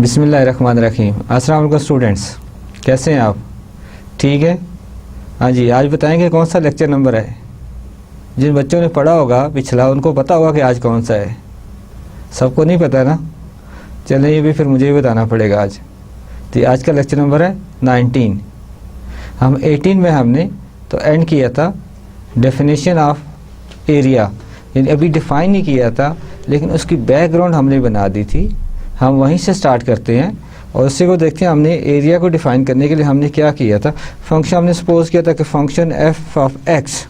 बिस्मिल्लाहिर्रहमानिर्रहीम। अस्सलाम वालेकुम स्टूडेंट्स, कैसे हैं आप? ठीक है। हाँ जी, आज बताएंगे कौन सा लेक्चर नंबर है। जिन बच्चों ने पढ़ा होगा पिछला उनको पता होगा कि आज कौन सा है। सबको नहीं पता ना, चलें ये भी फिर मुझे भी बताना पड़ेगा आज। तो आज का लेक्चर नंबर है 19। हम 18 में हमने तो एंड किया था डेफिनेशन ऑफ एरिया, यानी अभी डिफ़ाइन नहीं किया था लेकिन उसकी बैकग्राउंड हमने बना दी थी। हम वहीं से स्टार्ट करते हैं और उससे को देखते हैं हमने एरिया को डिफ़ाइन करने के लिए हमने क्या किया था। फंक्शन हमने सपोज किया था कि फंक्शन एफ ऑफ एक्स,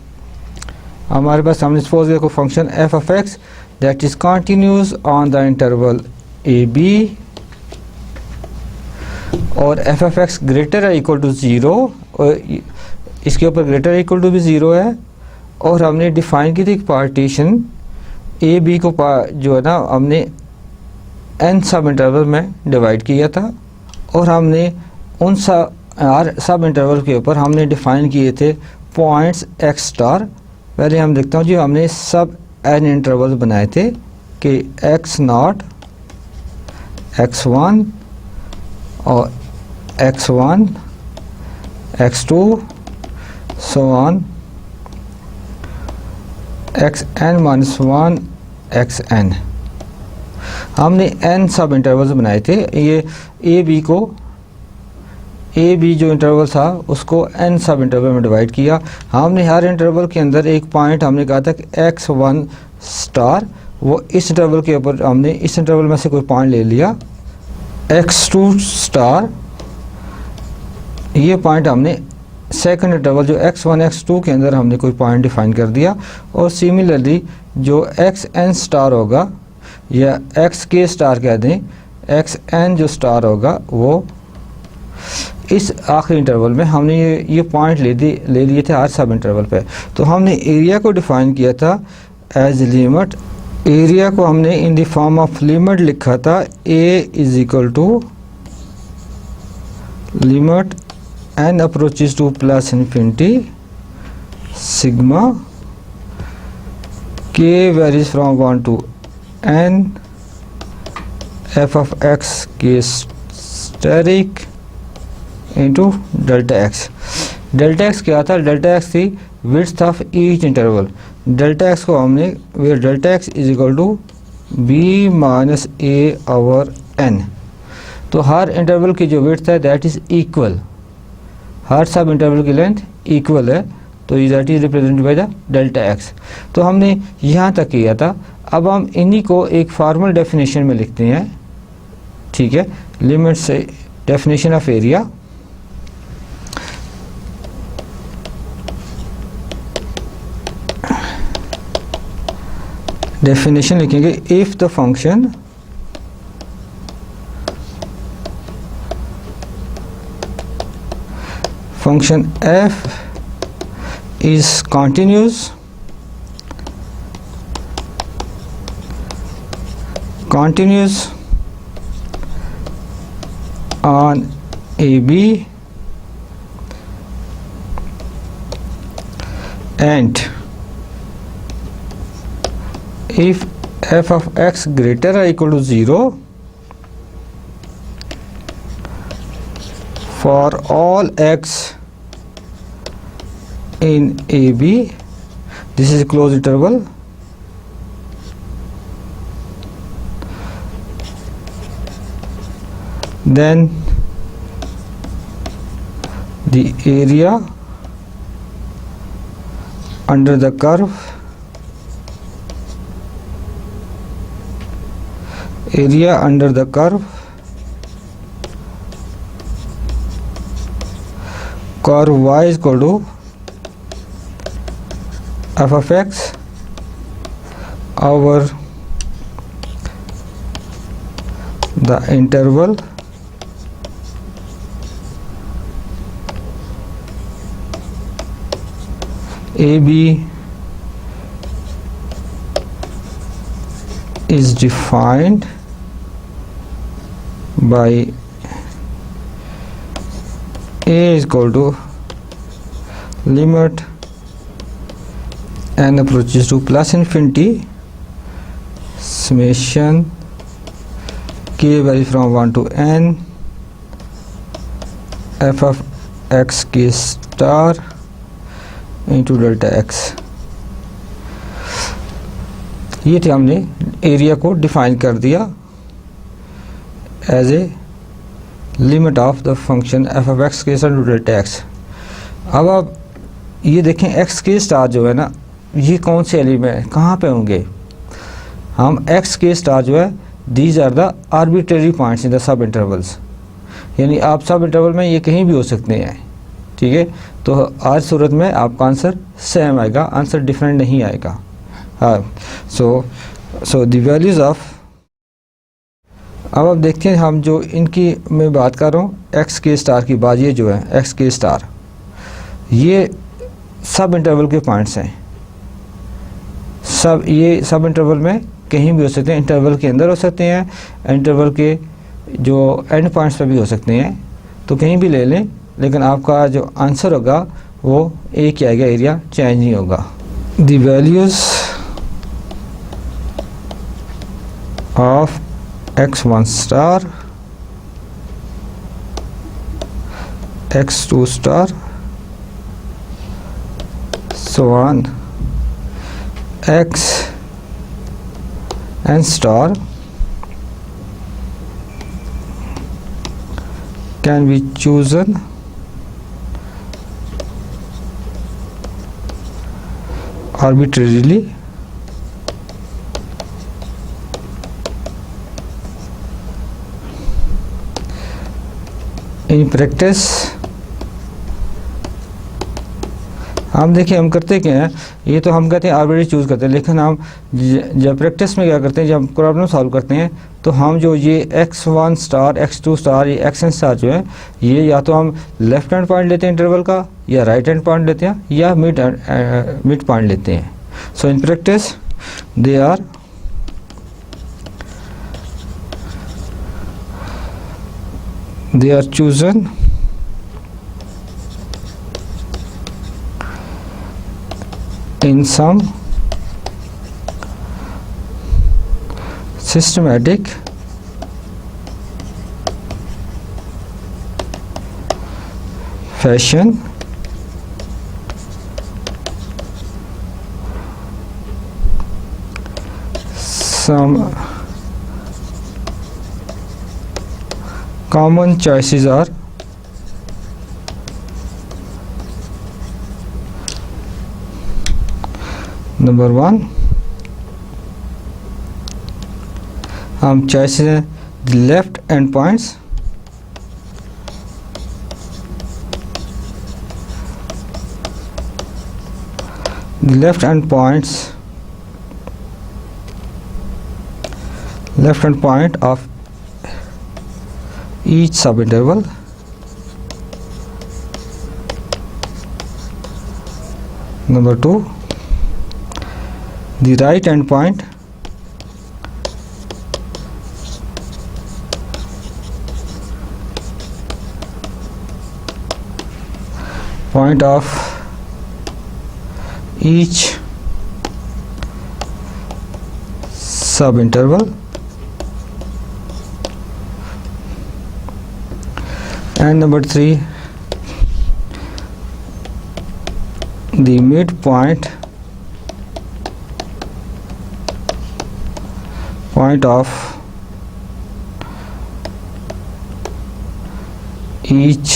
हमारे पास हमने सपोज किया कि function f of x that is continuous on the interval a b और एफ ऑफ एक्स ग्रेटर है इक्वल टू ज़ीरो, और इसके ऊपर ग्रेटर इक्वल टू भी ज़ीरो है। और हमने डिफ़ाइन की थी एक पार्टीशन ए बी को जो है ना हमने एन सब इंटरवल में डिवाइड किया था और हमने उन सब इंटरवल के ऊपर हमने डिफ़ाइन किए थे पॉइंट्स एक्स स्टार। पहले हम देखता हूँ जी, हमने सब एन इंटरवल बनाए थे कि एक्स नॉट, एक्स वन और x one, x two, so on, x n minus one, x n. हमने एन सब इंटरवल्स बनाए थे। ये ए बी जो इंटरवल था उसको एन सब इंटरवल में डिवाइड किया। हमने हर इंटरवल के अंदर एक पॉइंट हमने कहा था कि एक्स वन स्टार, वो इस इंटरवल के ऊपर हमने इस इंटरवल में से कोई पॉइंट ले लिया। एक्स टू स्टार, ये पॉइंट हमने सेकंड इंटरवल जो एक्स वन एक्स टू के अंदर हमने कोई पॉइंट डिफाइन कर दिया। और सिमिलरली जो एक्स एन स्टार होगा या एक्स के स्टार कह दें, एक्स एन जो स्टार होगा वो इस आखिरी इंटरवल में हमने ये पॉइंट ले लिए थे हर सब इंटरवल पे। तो हमने एरिया को डिफ़ाइन किया था एज लिमिट। एरिया को हमने in the form of limit लिखा था a is equal to limit n approaches to plus infinity sigma के varies from 1 to n f of x के asterisk into delta x. Delta x क्या था? Delta x थी width of each interval. Delta x को हमने delta x is equal to b minus a over n. तो हर interval की जो विड्थ है दैट इज़ इक्वल, हर सब इंटरवल की लेंथ इक्वल है, तो that is represented by the delta x. तो हमने यहाँ तक किया था। अब हम इन्हीं को एक फॉर्मल डेफिनेशन में लिखते हैं, ठीक है। लिमिट से डेफिनेशन ऑफ एरिया, डेफिनेशन लिखेंगे if the function f is continuous on AB and if f of x greater or equal to 0 for all x in AB, this is a closed interval, then the area under the curve curve y is equal to f of x over the interval AB is defined by A is equal to limit n approaches to plus infinity summation k vary from 1 to n f of x k star into delta x। ये थे हमने area को define कर दिया as a limit of the function f of x k to delta x. अब आप ये देखें एक्स के स्टार जो है ना, ये कौन से एलिमेंट कहाँ पे होंगे? हम एक्स के स्टार जो है these are the arbitrary points in the subintervals, यानी आप सब इंटरवल में ये कहीं भी हो सकते हैं, ठीक है। तो आज सूरत में आपका आंसर सेम आएगा, आंसर डिफरेंट नहीं आएगा। हाँ, सो द वैल्यूज़ ऑफ, अब आप देखते हैं हम जो इनकी मैं बात कर रहा हूँ एक्स के स्टार की बात, ये जो है एक्स के स्टार ये सब इंटरवल के पॉइंट्स हैं। ये सब इंटरवल में कहीं भी हो सकते हैं, इंटरवल के अंदर हो सकते हैं, इंटरवल के जो एंड पॉइंट्स पे भी हो सकते हैं, तो कहीं भी ले लें, लेकिन आपका जो आंसर होगा वो एक ही आएगा, एरिया चेंज नहीं होगा। The values of x1 star, x2 star, so on, x n star can be chosen arbitrarily in practice। हम देखिए हम करते क्या हैं, ये तो हम कहते हैं आर्बिट्री चूज़ करते हैं, लेकिन हम जब प्रैक्टिस में क्या करते हैं, जब प्रॉब्लम सॉल्व करते हैं तो हम जो ये x1 स्टार, x2 स्टार, ये xn स्टार जो है, ये या तो हम लेफ्ट हैंड पॉइंट लेते हैं इंटरवल का, या राइट हैंड पॉइंट लेते हैं, या मिड पॉइंट लेते हैं। So in practice they are chosen in some systematic fashion some common choices are number 1, हम choices हैं the left end points, the left end point of each subinterval, number 2, the right end point of each subinterval, and number 3, the midpoint of each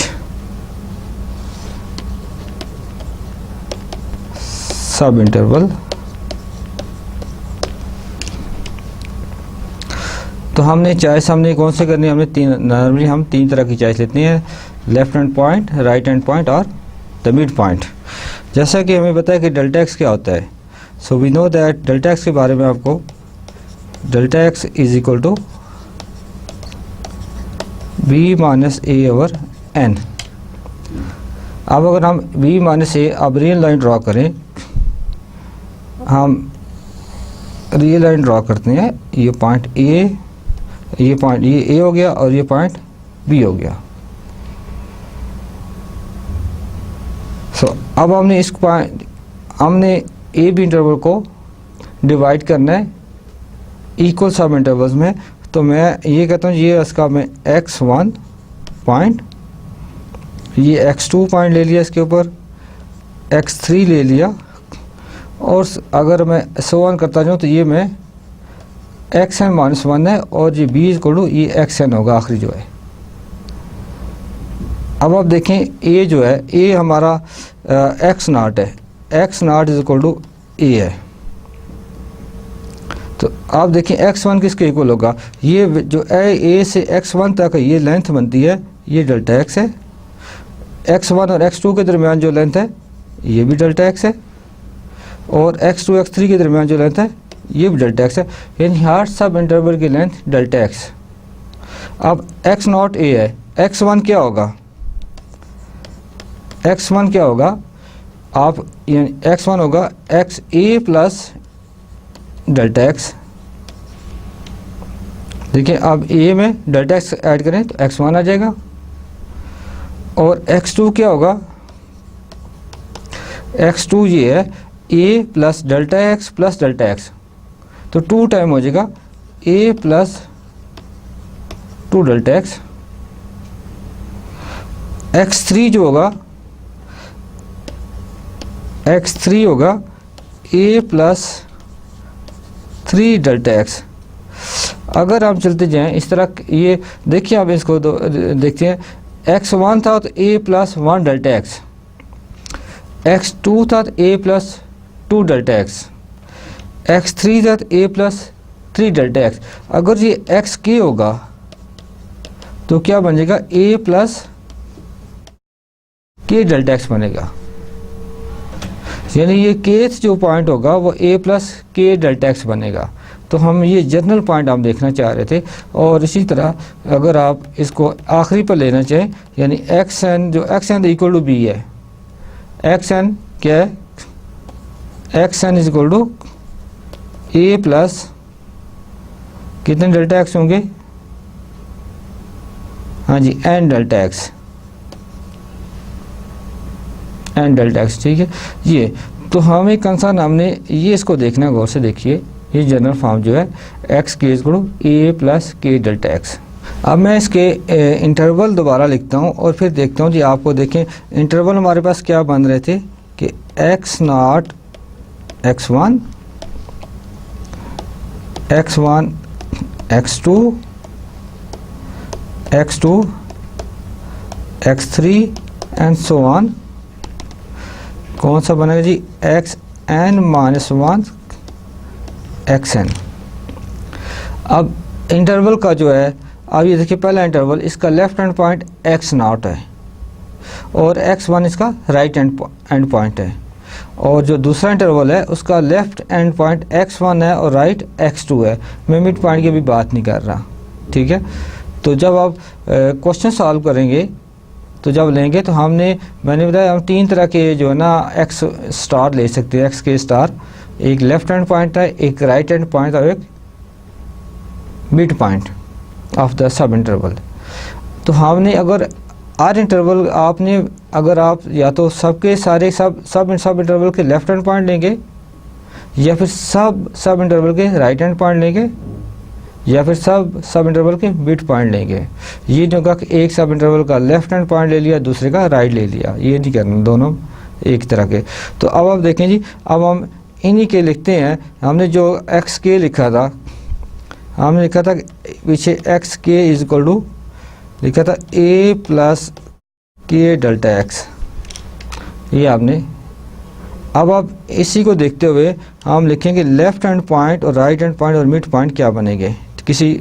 subinterval। तो हमने choice हमने कौन से करनी है, हमने नॉर्मली हम 3 तरह की चॉइस लेते हैं, left hand point, right hand point और द मिड पॉइंट। जैसा कि हमें पता है कि डेल्टा एक्स क्या होता है, so we know that delta x के बारे में आपको delta x is equal to b minus a over n। अब अगर हम b माइनस ए, अब रियल लाइन ड्रॉ करें, हम रियल लाइन ड्रॉ करते हैं, ये पॉइंट ए, ये पॉइंट ये ए हो गया और ये पॉइंट बी हो गया। सो अब हमने इस पॉइंट, हमने ए बी इंटरवल को डिवाइड करना है इक्वल सब इंटरवल्स में, तो मैं ये कहता हूँ ये इसका मैं x1 पॉइंट, ये x2 पॉइंट ले लिया, इसके ऊपर x3 ले लिया, और अगर मैं सो ऑन करता जाऊँ तो ये मैं xn-1 है और ये b इक्वल टू ये xn होगा आखिरी जो है। अब आप देखें a जो है, a हमारा x0 है, x0 is equal to a है। तो आप देखें x1 किसके इक्वल होगा, ये जो a से x1 तक है ये लेंथ बनती है, ये डेल्टा x है। x1 और x2 के दरमियान जो लेंथ है ये भी डेल्टा x है, और x2 x3 के दरमियान जो लेंथ है ये भी डेल्टा x है, यानी हर सब इंटरवल की लेंथ डेल्टा x। अब x0 a है, x1 क्या होगा, x1 क्या होगा, आप यानी x1 होगा x a plus delta x। देखिए अब a में डेल्टा x ऐड करें तो x1 आ जाएगा, और x2 क्या होगा, x2 ये है a plus delta x plus delta x, तो 2 टाइम हो जाएगा a plus 2 delta x। x3 जो होगा, x3 होगा a प्लस 3 डेल्टा x। अगर आप चलते जाएं इस तरह, ये देखिए आप इसको देखते हैं, x1 था तो a plus 1 delta x, x2 था तो a plus 2 delta x, x3 था तो a प्लस 3 डेल्टा x। अगर ये x k होगा तो क्या बन जाएगा, a plus k delta x बनेगा, यानी ये kth जो पॉइंट होगा वो a plus k delta x बनेगा। तो हम ये जनरल पॉइंट हम देखना चाह रहे थे। और इसी तरह अगर आप इसको आखिरी पर लेना चाहें, यानी xn जो xn इक्वल टू b है, xn क्या है, xn is equal to a plus कितने डेल्टा x होंगे, हाँ जी n delta x, n delta x, ठीक है। ये तो हमें कंसर्न हमने ये इसको देखना, गौर से देखिए, ये जनरल फॉर्म जो है x k equal to a plus k delta x। अब मैं इसके इंटरवल दोबारा लिखता हूँ और फिर देखता हूँ जी। आपको देखें इंटरवल हमारे पास क्या बन रहे थे कि x0 x1 x1 x2 x2 x3 and so on. कौन सा बनेगा जी, xn-1 xn। अब इंटरवल का जो है, अब ये देखिए पहला इंटरवल इसका लेफ्ट हैंड पॉइंट x0 है और x1 इसका राइट हैंड पॉइंट है, और जो दूसरा इंटरवल है उसका लेफ्ट हैंड पॉइंट x1 है और राइट x2 है। मैं मिड पॉइंट की भी बात नहीं कर रहा, ठीक है। तो जब आप क्वेश्चन सॉल्व करेंगे तो जब लेंगे तो मैंने बताया हम 3 तरह के जो है ना x स्टार ले सकते हैं, x के स्टार। एक लेफ्ट हैंड पॉइंट है, एक राइट हैंड पॉइंट और एक mid point of the sub interval. तो हमने अगर आर इंटरवल आपने अगर आप या तो सबके सारे सब इंटरवल के लेफ्ट हैंड पॉइंट लेंगे, या फिर सब इंटरवल के राइट हैंड पॉइंट लेंगे, या फिर सब इंटरवल के मिड पॉइंट लेंगे। ये नहीं होगा कि एक सब इंटरवल का लेफ्ट हैंड पॉइंट ले लिया, दूसरे का राइट ले लिया, ये नहीं करना, दोनों एक तरह के। तो अब आप देखें जी, अब हम इन्हीं के लिखते हैं। हमने जो एक्स के लिखा था, हमने लिखा था पीछे एक्स के इज इक्वल टू लिखा था a plus k delta x, ये आपने। अब आप इसी को देखते हुए हम लिखेंगे लेफ्ट हैंड पॉइंट और राइट हैंड पॉइंट और मिड पॉइंट क्या बनेंगे। किसी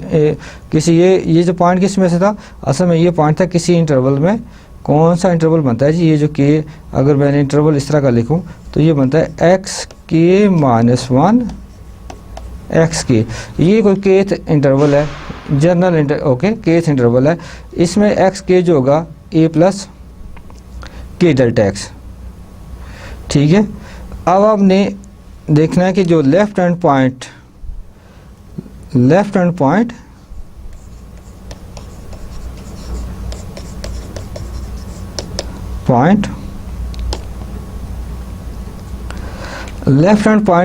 ये जो पॉइंट किस में से था, असल में ये पॉइंट था किसी इंटरवल में। कौन सा इंटरवल बनता है जी, ये जो के, अगर मैंने इंटरवल इस तरह का लिखूं तो ये बनता है x k minus 1 x k. ये कोई केथ इंटरवल है, जनरल ओके केथ इंटरवल है। इसमें एक्स के जो होगा ए प्लस के डेल्टा एक्स, ठीक है। अब आपने देखना है कि जो left hand point left hand point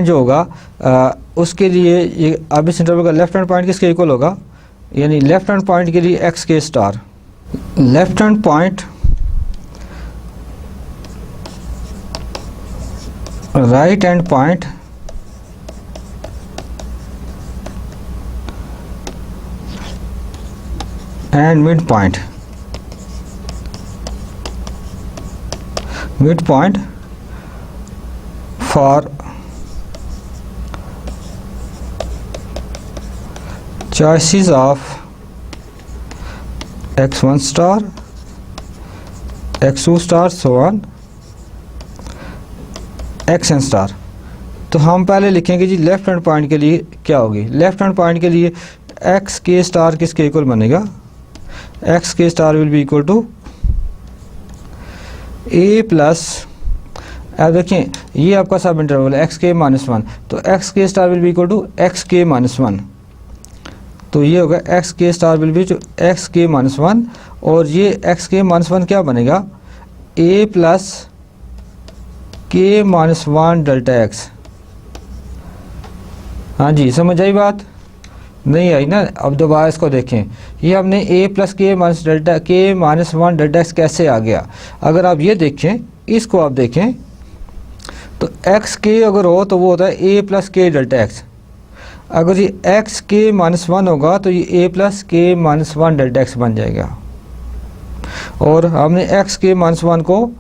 जो होगा उसके लिए ये अब इस इंटरवल का लेफ्ट हैंड पॉइंट किसके इक्वल होगा, यानी लेफ्ट हैंड पॉइंट के लिए एक्स के star, left hand point right hand point and mid point, mid point for choices of x1 star, x2 star, so on xn star. तो हम पहले लिखेंगे जी लेफ्ट हैंड पॉइंट के लिए क्या होगी। लेफ्ट हैंड पॉइंट के लिए एक्स के स्टार किसके इक्वल बनेगा, एक्स के star will be equal to a plus, अब देखिए ये आपका सब इंटरवल है एक्स के माइनस वन, तो एक्स के star will be equal to x k minus one, तो ये होगा एक्स के स्टार विल बी जो एक्स के माइनस वन, और ये एक्स के माइनस वन क्या बनेगा, a plus k minus one delta x. हाँ जी समझ आई बात, नहीं आई ना। अब दोबारा इसको देखें, ये हमने ए प्लस के माइनस डेल्टा के माइनस वन डेल्टा एक्स कैसे आ गया। अगर आप ये देखें, इसको आप देखें तो एक्स के अगर हो तो वो होता है a plus k delta x, अगर ये एक्स के माइनस वन होगा तो ये ए plus k minus one delta x बन जाएगा। और हमने एक्स के माइनस वन को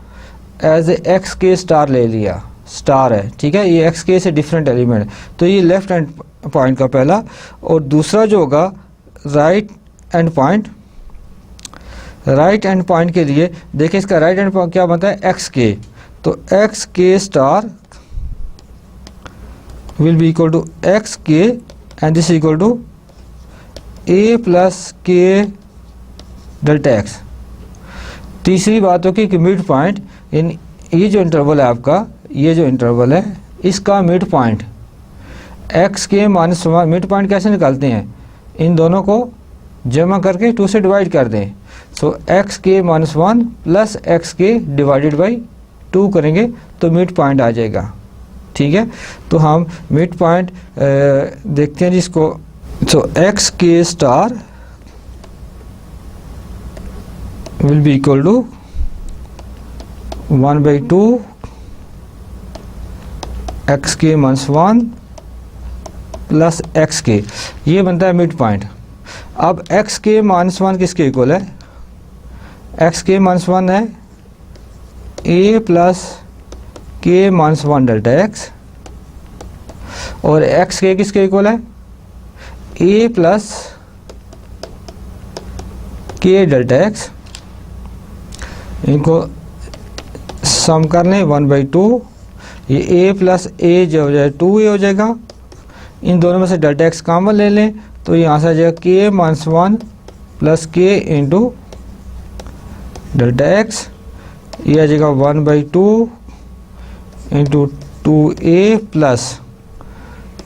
एज ए एक्स के स्टार ले लिया, स्टार है ठीक है, ये एक्स के से डिफरेंट एलिमेंट, तो ये लेफ्ट हैंड पॉइंट का पहला। और दूसरा जो होगा right hand point, right hand point के लिए देखिए इसका राइट हैंड पॉइंट क्या बनता है एक्स के, तो एक्स के star will be equal to x k and this is equal to a plus k delta x। तीसरी बात होगी कि मिड पॉइंट, इन ये जो इंटरवल है आपका, ये जो इंटरवल है इसका मिड पॉइंट x के माइनस वन, मिड पॉइंट कैसे निकालते हैं, इन दोनों को जमा करके 2 से डिवाइड कर दें, सो x के माइनस वन प्लस एक्स के डिवाइडेड बाई 2 करेंगे तो मिड पॉइंट आ जाएगा ठीक है। तो हम मिड पॉइंट देखते हैं जिसको, सो एक्स के star will be equal to 1/2 x k minus one plus x k, ये बनता है मिड पॉइंट। अब एक्स के माइनस वन किसके इक्वल है, एक्स के माइनस वन है a plus k minus one delta x, और x k किसके equal है a plus k delta x, इनको सम कर लें 1/2, ये ए प्लस ए जो हो जाए 2a हो जाएगा, इन दोनों में से डेल्टा एक्स कॉमन ले लें तो यहाँ से आ जाएगा के माइनस वन प्लस के इंटू डेल्टा एक्स, ये आ जाएगा 1/2 इंटू 2a प्लस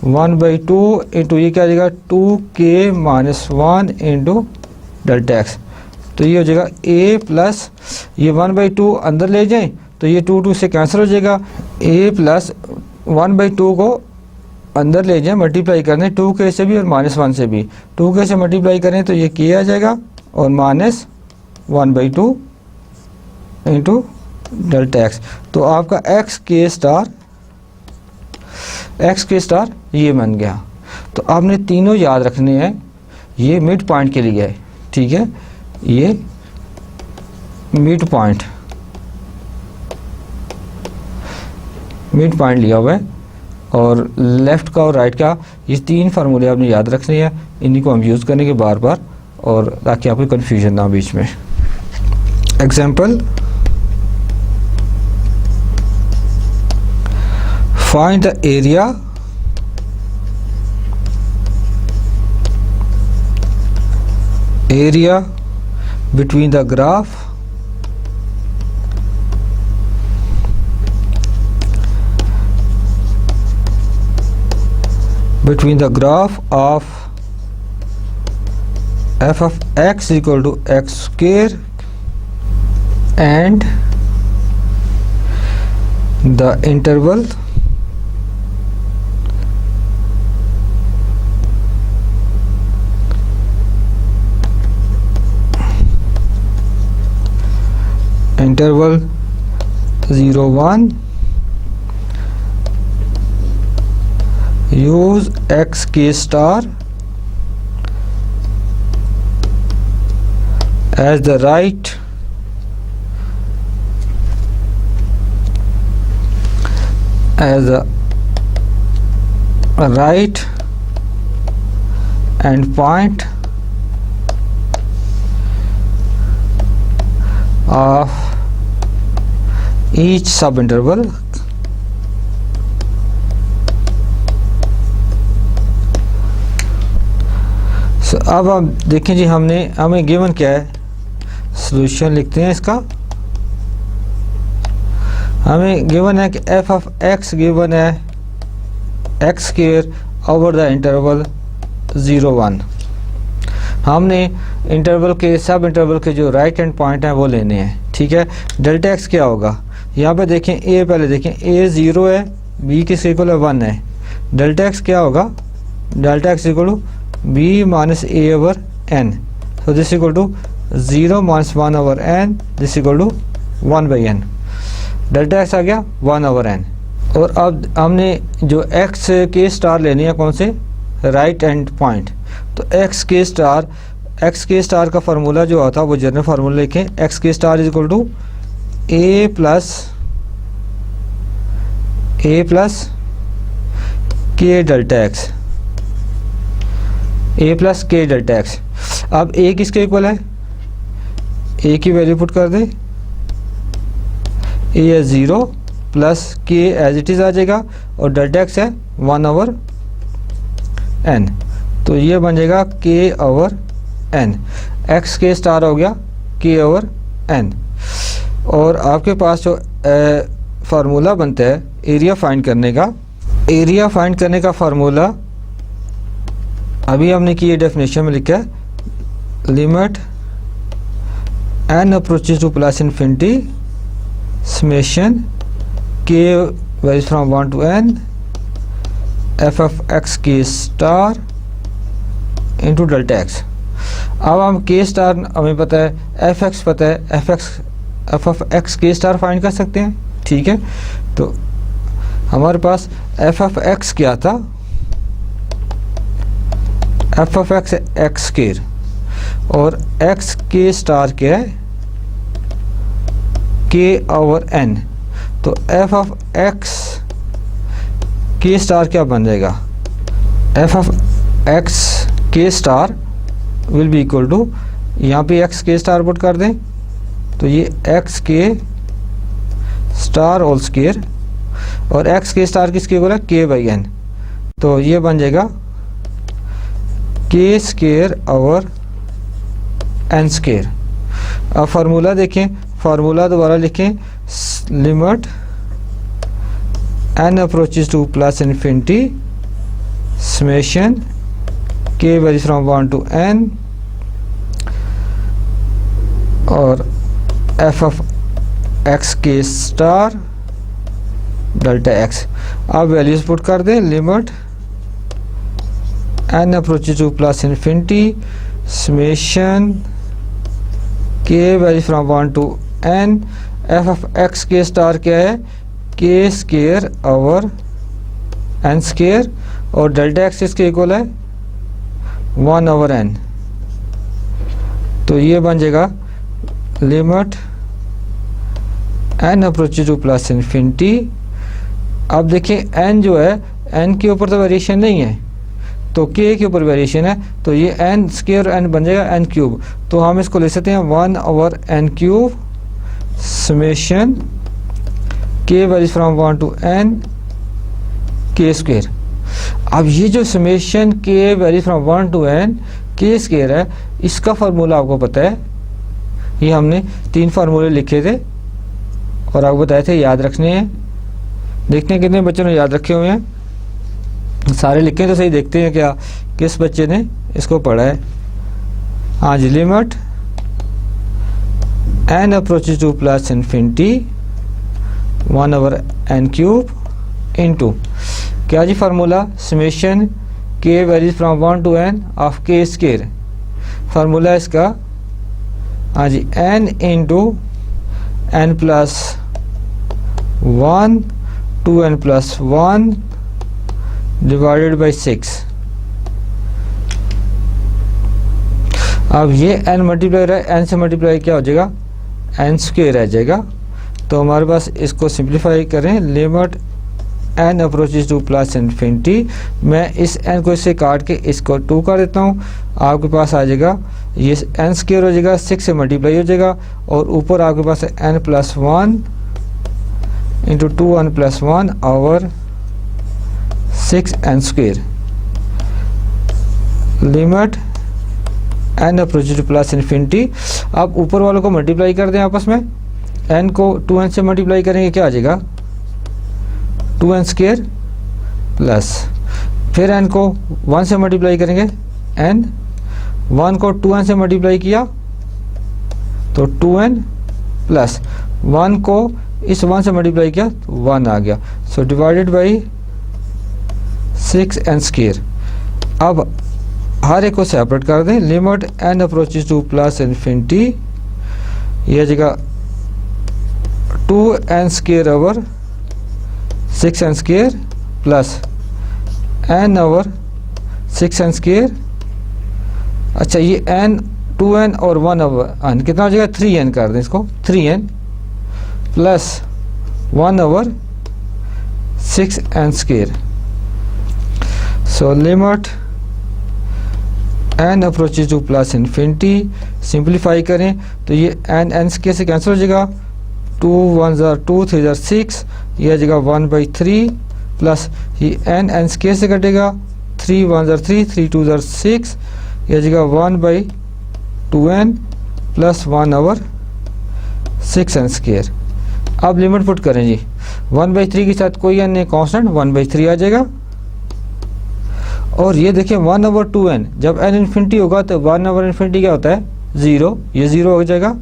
1/2 इंटू ये क्या आ जाएगा 2k minus one into delta x, तो ये हो जाएगा a प्लस ये 1/2 अंदर ले जाएं तो ये 2 से कैंसिल हो जाएगा, a प्लस 1/2 को अंदर ले जाएं मल्टीप्लाई कर दें 2k से भी और माइनस वन से भी, 2k से मल्टीप्लाई करें तो ये k आ जाएगा और माइनस 1/2 इंटू डेल्टा एक्स, तो आपका एक्स के स्टार ये बन गया। तो आपने तीनों याद रखने हैं, ये मिड पॉइंट के लिए है ठीक है, ये मिड पॉइंट लिया हुआ है, और लेफ़्ट का और राइट का ये तीन फार्मूले आपने याद रखने हैं, इन्हीं को हम यूज़ करेंगे बार बार, और ताकि आपको कन्फ्यूजन ना बीच में। Example, find the area between the graph of f of x equal to x square and the interval interval 0 1 use xk star as the right endpoint of each subinterval अब आप देखें जी, हमें गिवन क्या है, solution लिखते हैं इसका। हमें गिवन है कि f ऑफ x गिवन है x square over the interval 0 1। हमने इंटरवल के सब इंटरवल के जो राइट हैंड पॉइंट हैं वो लेने हैं, ठीक है। डेल्टा x क्या होगा, यहाँ पे देखें a, पहले देखें a 0 है, b किसके इक्वल है 1 है। डेल्टा x क्या होगा, delta x equal to b minus a over n, so this equal to 0 minus 1 over n, this equal to 1 by n। Delta x आ गया 1 ओवर n। और अब हमने जो x के स्टार लेनी है, कौन से, राइट एंड पॉइंट। तो x के स्टार का फार्मूला जो आता है वो जनरल फार्मूला लिखें, x के star is equal to a plus k delta x, a plus k delta x। अब a किसके इक्वल है, a की वैल्यू पुट कर दें, a है 0 plus k as it is आ जाएगा और डेल्टा x है 1 ओवर n, तो ये बन जाएगा k ओवर n। x के स्टार हो गया k ओवर n। और आपके पास जो फार्मूला बनता है एरिया फाइंड करने का, एरिया फाइंड करने का फार्मूला अभी हमने की डेफिनेशन में लिखा है, limit n approaches to plus infinity summation k varies from 1 to n f of x k star into delta x। अब हम k स्टार हमें पता है, f x पता है, f of x k star find कर सकते हैं, ठीक है। तो हमारे पास f of x क्या था, f of x है x स्क्वायर और x k स्टार क्या है k ओवर n। तो f of x k star क्या बन जाएगा, f of x k star will be equal to, यहाँ पे x k स्टार पुट कर दें तो ये x k star whole square और x k स्टार किसके इक्वल है, k बाई n, तो ये बन जाएगा k square over n square. अब फार्मूला देखें, फार्मूला दोबारा लिखें, limit n approaches to plus infinity summation k varies from 1 to n और f of x k star delta x। अब वैल्यूज पुट कर दें, limit n approaches to plus infinity summation k varies from 1 to n, f of x k star क्या है, k square over n square और delta x इसके equal है 1 over n। तो ये बन जाएगा limit n approaches to plus infinity. अब देखिए n जो है, n के ऊपर तो वेरिएशन नहीं है, तो k के ऊपर वेरिएशन है, तो ये n स्क्वायर n बन जाएगा n क्यूब। तो हम इसको ले सकते हैं 1 over n cube summation k varies from 1 to n k square. अब ये जो summation k varies from 1 to n k square है, इसका फार्मूला आपको पता है, ये हमने 3 फार्मूले लिखे थे और आपको बताए थे याद रखने हैं। देखते हैं कितने बच्चों ने याद रखे हुए हैं, सारे लिखे तो सही, देखते हैं क्या किस बच्चे ने इसको पढ़ा है। हाँ जी, limit n approaches to plus infinity 1 over n cube into क्या जी formula, summation k varies from 1 to n of k square. Formula इसका हाँ जी n into n plus 1 2n plus 1 divided by 6। अब ये n मल्टीप्लाई रहा है, n से मल्टीप्लाई क्या हो जाएगा, n स्क्वायर रह जाएगा। तो हमारे पास इसको सिंप्लीफाई करें, limit n approaches to plus infinity. मैं इस n को इससे काट के इसको 2 कर देता हूँ, आपके पास आ जाएगा ये n स्क्वायर हो जाएगा, 6 से मल्टीप्लाई हो जाएगा, और ऊपर आपके पास है n plus 1 into 2n plus 1 over 6n square. Limit n approaches to plus infinity. अब ऊपर वालों को मल्टीप्लाई कर दें आपस में, n को 2n से मल्टीप्लाई करेंगे क्या आ जाएगा, 2n स्क्वायर प्लस, फिर n को 1 से मल्टीप्लाई करेंगे, n 1 को 2n से मल्टीप्लाई किया तो 2n प्लस 1 को इस 1 से मल्टीप्लाई किया तो 1 आ गया। So divided by 6n square. अब हर एक को सेपरेट कर दें, limit n approaches to plus infinity, यह जगह 2n square over 6n square plus n over 6n square. अच्छा ये n 2n और 1 ओवर n कितना हो जाएगा, 3n कर दें इसको, 3n plus 1 over 6n square. So limit n approaches to plus infinity, simplify करें तो ये n स्क्वायर से कैंसिल हो जाएगा, 2 1 2 3 6, यह जगह 1/3 प्लस ये n स्क्वायर से कटेगा, 3 1 3 3 2 6, यह जगह 1/2n plus 1 over 6n square. अब लिमिट पुट करें जी, 1/3 के साथ कोई n कांस्टेंट 1/3 आ जाएगा, और ये देखिए 1 ओवर 2n, जब n इन्फिनिटी होगा तो 1 ओवर इन्फिनिटी क्या होता है, 0, ये 0 हो जाएगा,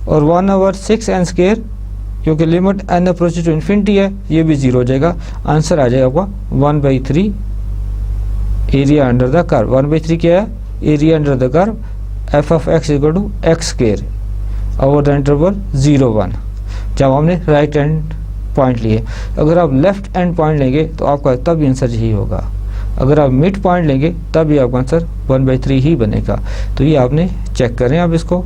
और 1 ओवर 6n स्क्वायर क्योंकि limit n approaches to infinity है, ये भी 0 हो जाएगा। आंसर आ जाएगा आपका 1/3 एरिया अंडर द कर्व। 1/3 क्या है, area under the curve f of x equal to x square over the interval 0 1, जब हमने राइट हैंड पॉइंट लिए। अगर आप लेफ्ट हैंड पॉइंट लेंगे तो आपका तब आंसर यही होगा, अगर आप मिड पॉइंट लेंगे तब भी आपका आंसर 1/3 ही बनेगा। तो ये आपने चेक करें, आप इसको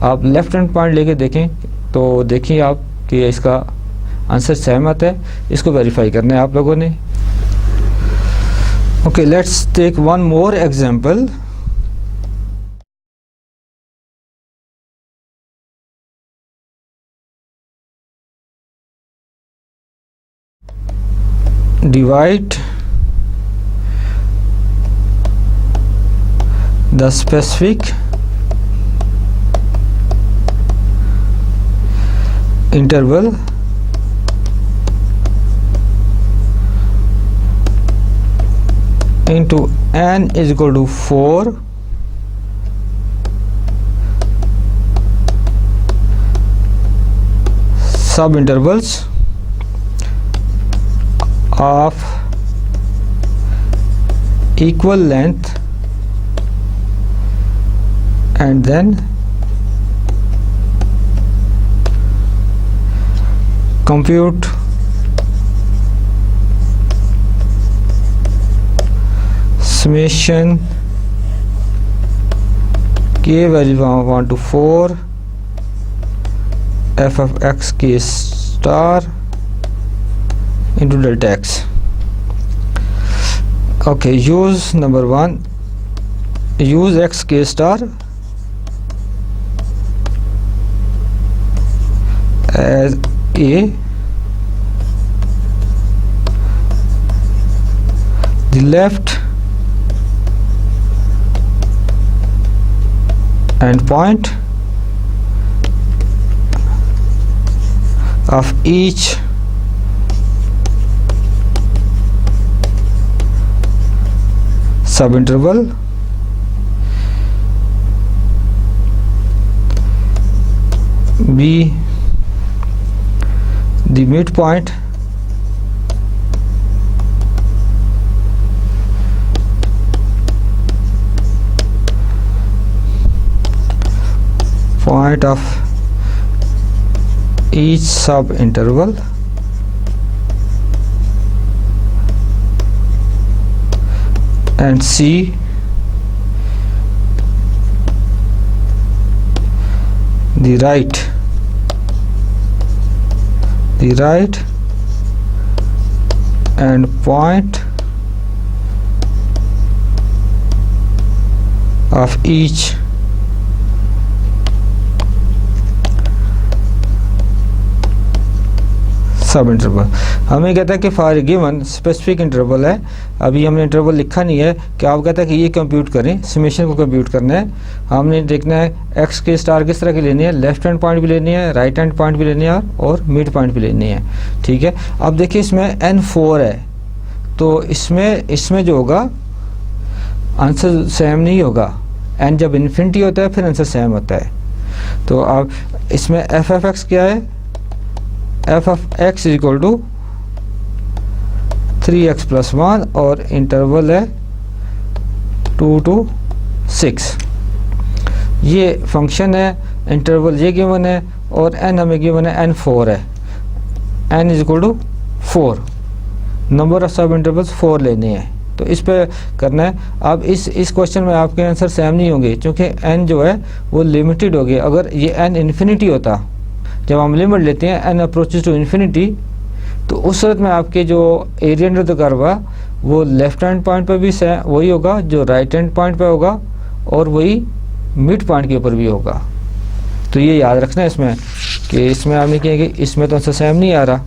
आप लेफ्ट हैंड पॉइंट लेके देखें तो देखिए आप कि इसका आंसर सहमत है, इसको वेरीफाई करना है आप लोगों ने। Okay, let's take one more example. Divide the specific interval into n is equal to 4 sub-intervals of equal length, and then compute summation k value 1 to 4 f of x k star into delta x. Okay, use number 1, use x k star as a the left end point of each subinterval be the midpoint point of each sub interval and see the right end point of each सब interval. हमें कहता है कि for given specific interval है, अभी हमने interval लिखा नहीं है, कि आप कहता है कि ये कंप्यूट करें, समेशन को कंप्यूट करना है। हमने देखना है एक्स के स्टार किस तरह की लेनी है, लेफ्ट हैंड पॉइंट भी लेनी है, राइट हैंड पॉइंट भी लेनी है और मिड पॉइंट भी लेनी है। ठीक है, अब देखिए इसमें n4 है, तो इसमें जो होगा आंसर सेम नहीं होगा। n जब इन्फिनिटी होता है फिर आंसर सेम होता है। तो अब इसमें एफ एफ एक्स क्या है, f of x is equal to 3x+1 और इंटरवल है 2 to 6। ये फंक्शन है, इंटरवल ये गिवन है और n हमें गिवन है n4 है, n is equal to 4, number of sub intervals 4 लेने हैं, तो इस पे करना है। अब इस क्वेश्चन में आपके आंसर सेम नहीं होंगे क्योंकि n जो है वो लिमिटेड हो गया। अगर ये n इन्फिनिटी होता, जब हम लिमिट लेते हैं n अप्रोचेस टू इन्फिनिटी, तो उस सूरत में आपके जो एरिया अंडर द कर्व है वो लेफ्ट हैंड पॉइंट पे भी वही होगा जो राइट हैंड पॉइंट पे होगा और वही मिड पॉइंट के ऊपर भी होगा। तो ये याद रखना है इसमें कि इसमें आपने किया कि इसमें तो आंसर सेम नहीं आ रहा।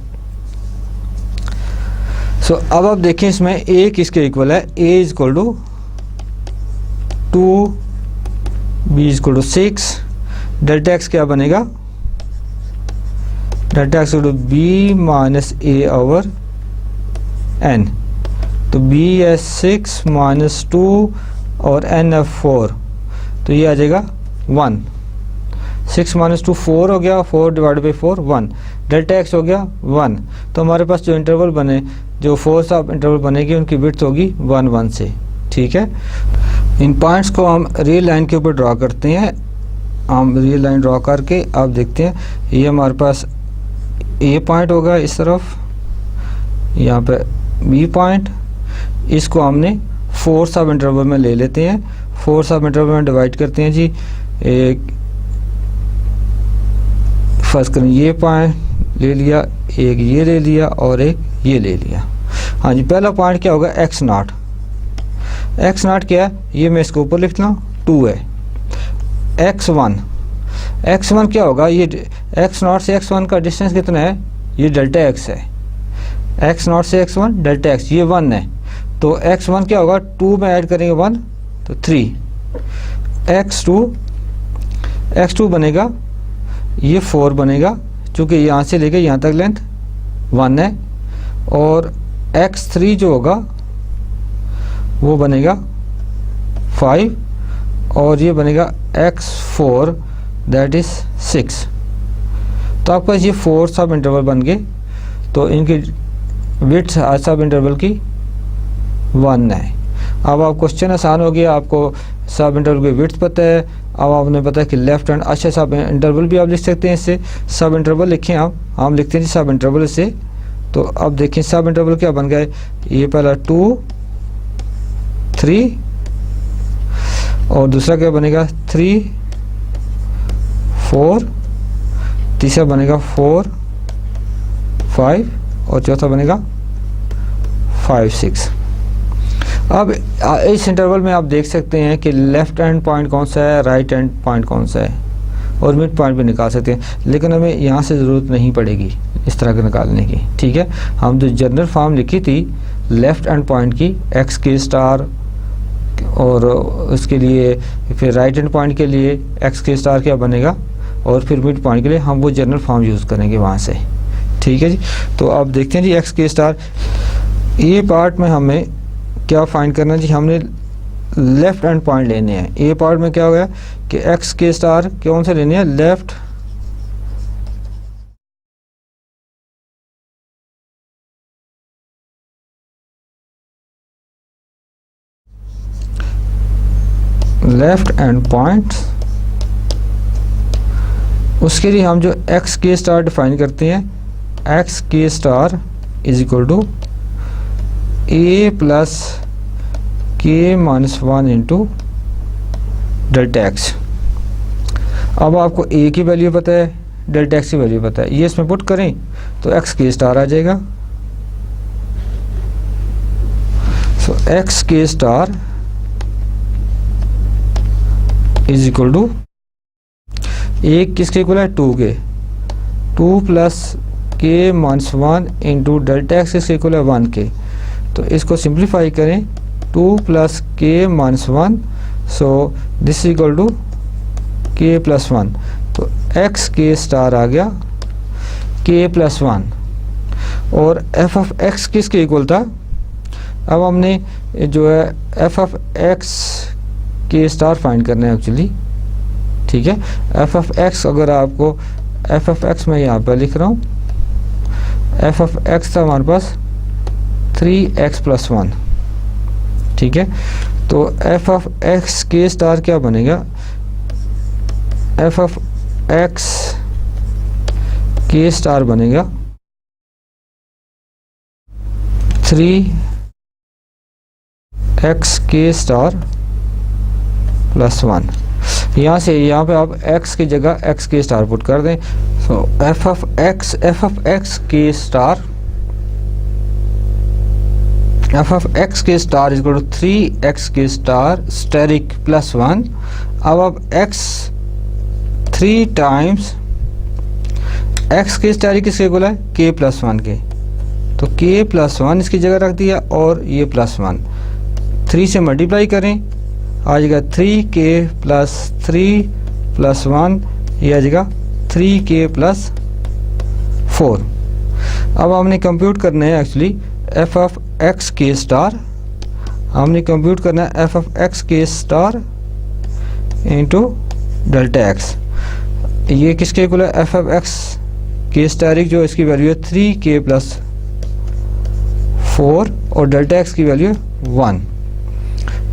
सो अब आप देखें इसमें a किसके इक्वल है, a is equal to 2, b is equal to 6, delta x क्या बनेगा, delta x to b minus a over n। तो b है 6 माइनस 2 और n है 4, तो ये आ जाएगा 1। 6 माइनस 2 4 हो गया, 4 डिवाइड बाई 4 1, डेल्टा x हो गया 1। तो हमारे पास जो इंटरवल बने, जो 4 सब इंटरवल बनेगी उनकी विड्थ होगी 1 1 से। ठीक है, इन पॉइंट्स को हम रियल लाइन के ऊपर ड्रॉ करते हैं। हम रियल लाइन ड्रॉ करके अब देखते हैं, ये हमारे पास ए पॉइंट होगा इस तरफ, यहाँ पे बी पॉइंट, इसको हमने 4 सब इंटरवल में ले लेते हैं, 4 सब इंटरवल में डिवाइड करते हैं जी। एक फर्स्ट करें, ये पॉइंट ले लिया, एक ये ले लिया और एक ये ले लिया। हाँ जी, पहला पॉइंट क्या होगा, x0। x0 क्या है, ये मैं इसको ऊपर लिख लूँ 2 है। x1 क्या होगा, ये x0 से x1 का डिस्टेंस कितना है, ये डेल्टा x है। x0 से x1 डेल्टा x, ये 1 है, तो x1 क्या होगा, 2 में ऐड करेंगे 1 तो 3। x2 बनेगा, ये 4 बनेगा क्योंकि यहाँ से लेके यहाँ तक लेंथ 1 है, और x3 जो होगा वो बनेगा 5 और ये बनेगा x4 दैट इज 6। तो आपके पास ये 4 सब इंटरवल बन गए, तो इनकी विड्थ सब इंटरवल की 1 है। अब आप क्वेश्चन आसान हो गया, आपको सब इंटरवल की विड्थ पता है। अब आपने पता है कि लेफ्ट हैंड, अच्छा सब इंटरवल भी आप लिख सकते हैं इससे, सब इंटरवल लिखें आप, हम लिखते हैं जी सब इंटरवल इससे। तो अब देखें सब इंटरवल क्या बन गया, ये पहला 2 3 और दूसरा क्या बनेगा 3 4, तीसरा बनेगा 4 5 और चौथा बनेगा 5 6। अब इस इंटरवल में आप देख सकते हैं कि लेफ्ट हैंड पॉइंट कौन सा है, राइट हैंड पॉइंट कौन सा है, और मिड पॉइंट भी निकाल सकते हैं, लेकिन हमें यहाँ से ज़रूरत नहीं पड़ेगी इस तरह के निकालने की। ठीक है, हम जो जनरल फॉर्म लिखी थी लेफ्ट हैंड पॉइंट की x_, और उसके लिए फिर राइट हैंड पॉइंट के लिए x_, क्या बनेगा, और फिर मिड पॉइंट के लिए हम वो जनरल फॉर्म यूज़ करेंगे वहाँ से। ठीक है जी, तो अब देखते हैं जी x_, ये पार्ट में हमें क्या फाइंड करना है जी, हमने लेफ्ट हैंड पॉइंट लेने हैं। ए पार्ट में क्या हो गया कि x_, कौन से लेने हैं, लेफ्ट हैंड पॉइंट उसके लिए हम जो एक्स के स्टार डिफाइन करते हैं, एक्स के star is equal to a plus k minus 1 into delta x. अब आपको ए की वैल्यू पता है, डेल्टा एक्स की वैल्यू पता है, ये इसमें पुट करें तो एक्स के स्टार आ जाएगा। सो एक्स के स्टार इज इक्वल टू ए किसके इक्वल है, 2 के, 2 plus k minus 1 into delta x किसके इक्वल है, 1 के। तो इसको सिंप्लीफाई करें, 2 plus k minus 1, so this is equal to k plus 1। तो एक्स के स्टार आ गया के प्लस 1। और एफ ऑफ एक्स किसके इक्वल था, अब हमने जो है एफ ऑफ एक्स के स्टार फाइंड करना है एक्चुअली, ठीक है। एफ ऑफ एक्स, अगर आपको एफ ऑफ एक्स मैं यहाँ पर लिख रहा हूँ, एफ ऑफ एक्स था हमारे पास 3x प्लस 1, ठीक है। तो एफ ऑफ एक्स के स्टार क्या बनेगा, एफ ऑफ एक्स के स्टार बनेगा 3x के स्टार प्लस 1। यहाँ से यहाँ पे आप x की जगह x के स्टार पुट कर दें। सो एफ ऑफ एक्स के स्टार, एफ ऑफ एक्स के स्टार इक्वल टू 3x के स्टार स्टेरिक प्लस 1। अब आप x 3 टाइम्स x के स्टेरिक किसके इक्वल है, k प्लस 1 के, तो k प्लस 1 इसकी जगह रख दिया और ये प्लस 1, 3 से मल्टीप्लाई करें आ जाएगा 3k प्लस 3 प्लस 1, ये आ जाएगा 3k प्लस 4। अब हमने कंप्यूट करना है एक्चुअली एफ ऑफ एक्स के स्टार, हमने कंप्यूट करना है एफ ऑफ एक्स के स्टार इंटू डेल्टा एक्स। ये किसके इक्वल है, एफ ऑफ एक्स के स्टारिक जो इसकी वैल्यू है 3k प्लस 4 और डेल्टा एक्स की वैल्यू 1,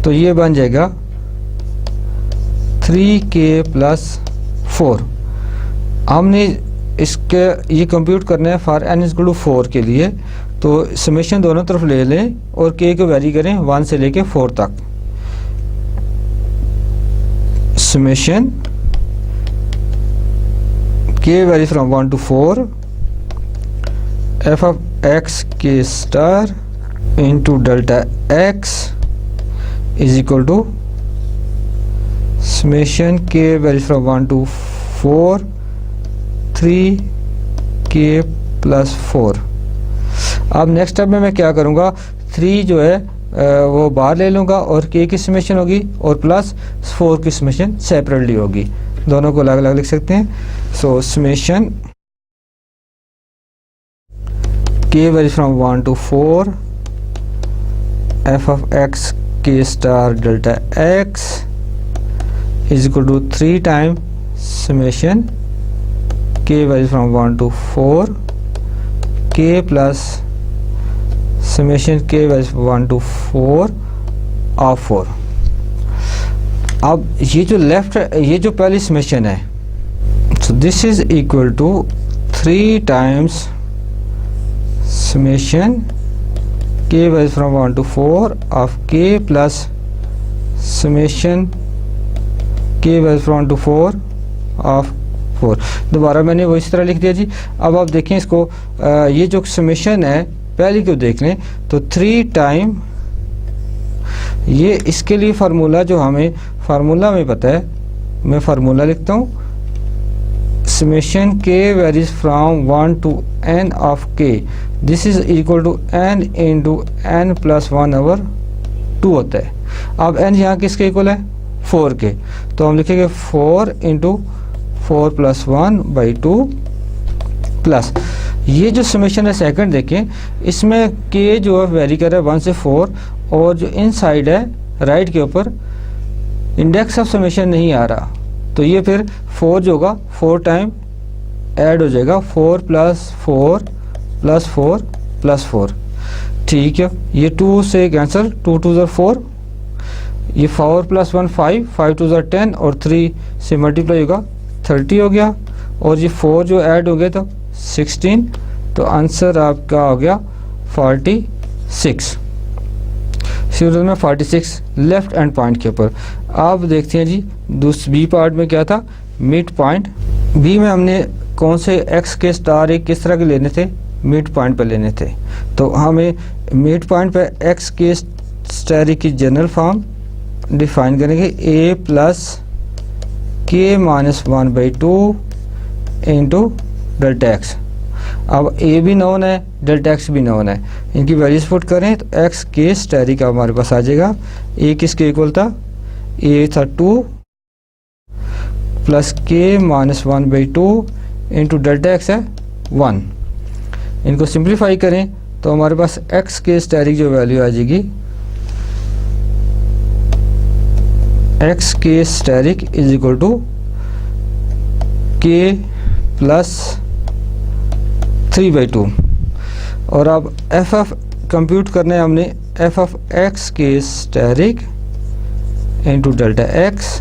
तो ये बन जाएगा 3k प्लस 4। हमने इसके ये कंप्यूट करना है फॉर n इक्वल टू 4 के लिए, तो समेशन दोनों तरफ ले लें और k को वैरी करें 1 से लेके 4 तक। Summation k vary from 1 to 4 f of x के star into delta x is equal to summation k vary from 1 to 4 3k plus 4। अब नेक्स्ट स्टेप में मैं क्या करूँगा, 3 जो है वो बाहर ले लूँगा और k की समेशन होगी और प्लस 4 की समेशन सेपरेटली होगी, दोनों को अलग अलग लिख सकते हैं। So summation k vary from 1 to 4 f of x के star delta x is equal to 3 time summation k vary from 1 to 4 k plus summation k vary from 1 to 4 of 4। अब ये जो लेफ्ट ये जो पहली समेशन है, so this is equal to 3 times summation k vary from 1 to 4 of k plus summation k vary from 1 to 4 of 4। दोबारा मैंने वो इस तरह लिख दिया जी। अब आप देखें इसको, ये जो समेशन है पहली को देख लें तो 3 टाइम, ये इसके लिए फार्मूला जो हमें फार्मूला में पता है, मैं फार्मूला लिखता हूँ, summation k varies from 1 to n of k, this is equal to n into n plus 1 over 2 होता है। अब n यहाँ किसके इक्वल है, 4 के, तो हम लिखेंगे 4 इंटू 4 प्लस 1 बाई 2 प्लस ये जो समेशन है सेकंड देखें, इसमें k जो है वेरी कर रहा है 1 से 4 और जो इनसाइड है राइट के ऊपर इंडेक्स ऑफ समेशन नहीं आ रहा, तो ये फिर 4 जो होगा 4 टाइम ऐड हो जाएगा, 4 प्लस 4 प्लस 4 प्लस 4, ठीक है। ये 2 से कैंसिल, 2 2 ज़र 4, ये 4 प्लस 1 5, 5 2 ज़र 10 और 3 से मल्टीप्लाई होगा 30 हो गया। और ये 4 जो ऐड हो गए तो 16, तो आंसर आपका हो गया 46। शुरू में 46 लेफ्ट एंड पॉइंट के ऊपर। आप देखते हैं जी बी पार्ट में क्या था, मिड पॉइंट। बी में हमने कौन से एक्स के स्टार एक किस तरह के लेने थे, मिड पॉइंट पर लेने थे। तो हमें मिड पॉइंट पर एक्स के स्टार की जनरल फॉर्म डिफाइन करेंगे, ए plus k minus 1/2 into delta x. अब ए भी नोन है, डेल्टा एक्स भी नोन है, इनकी वैल्यूज पुट करें तो एक्स के स्टैरी का हमारे पास आ जाएगा। ए किसके इक्वल था, ए था 2 plus k minus 1/2 into delta x है 1। इनको सिंप्लीफाई करें तो हमारे पास एक्स के स्टैरी जो वैल्यू आ जाएगी, एक्स के asterisk is equal to k plus 3/2। और अब एफ एफ कंप्यूट करना है हमने, एफ ऑफ एक्स के स्टैरिक इंटू डेल्टा एक्स,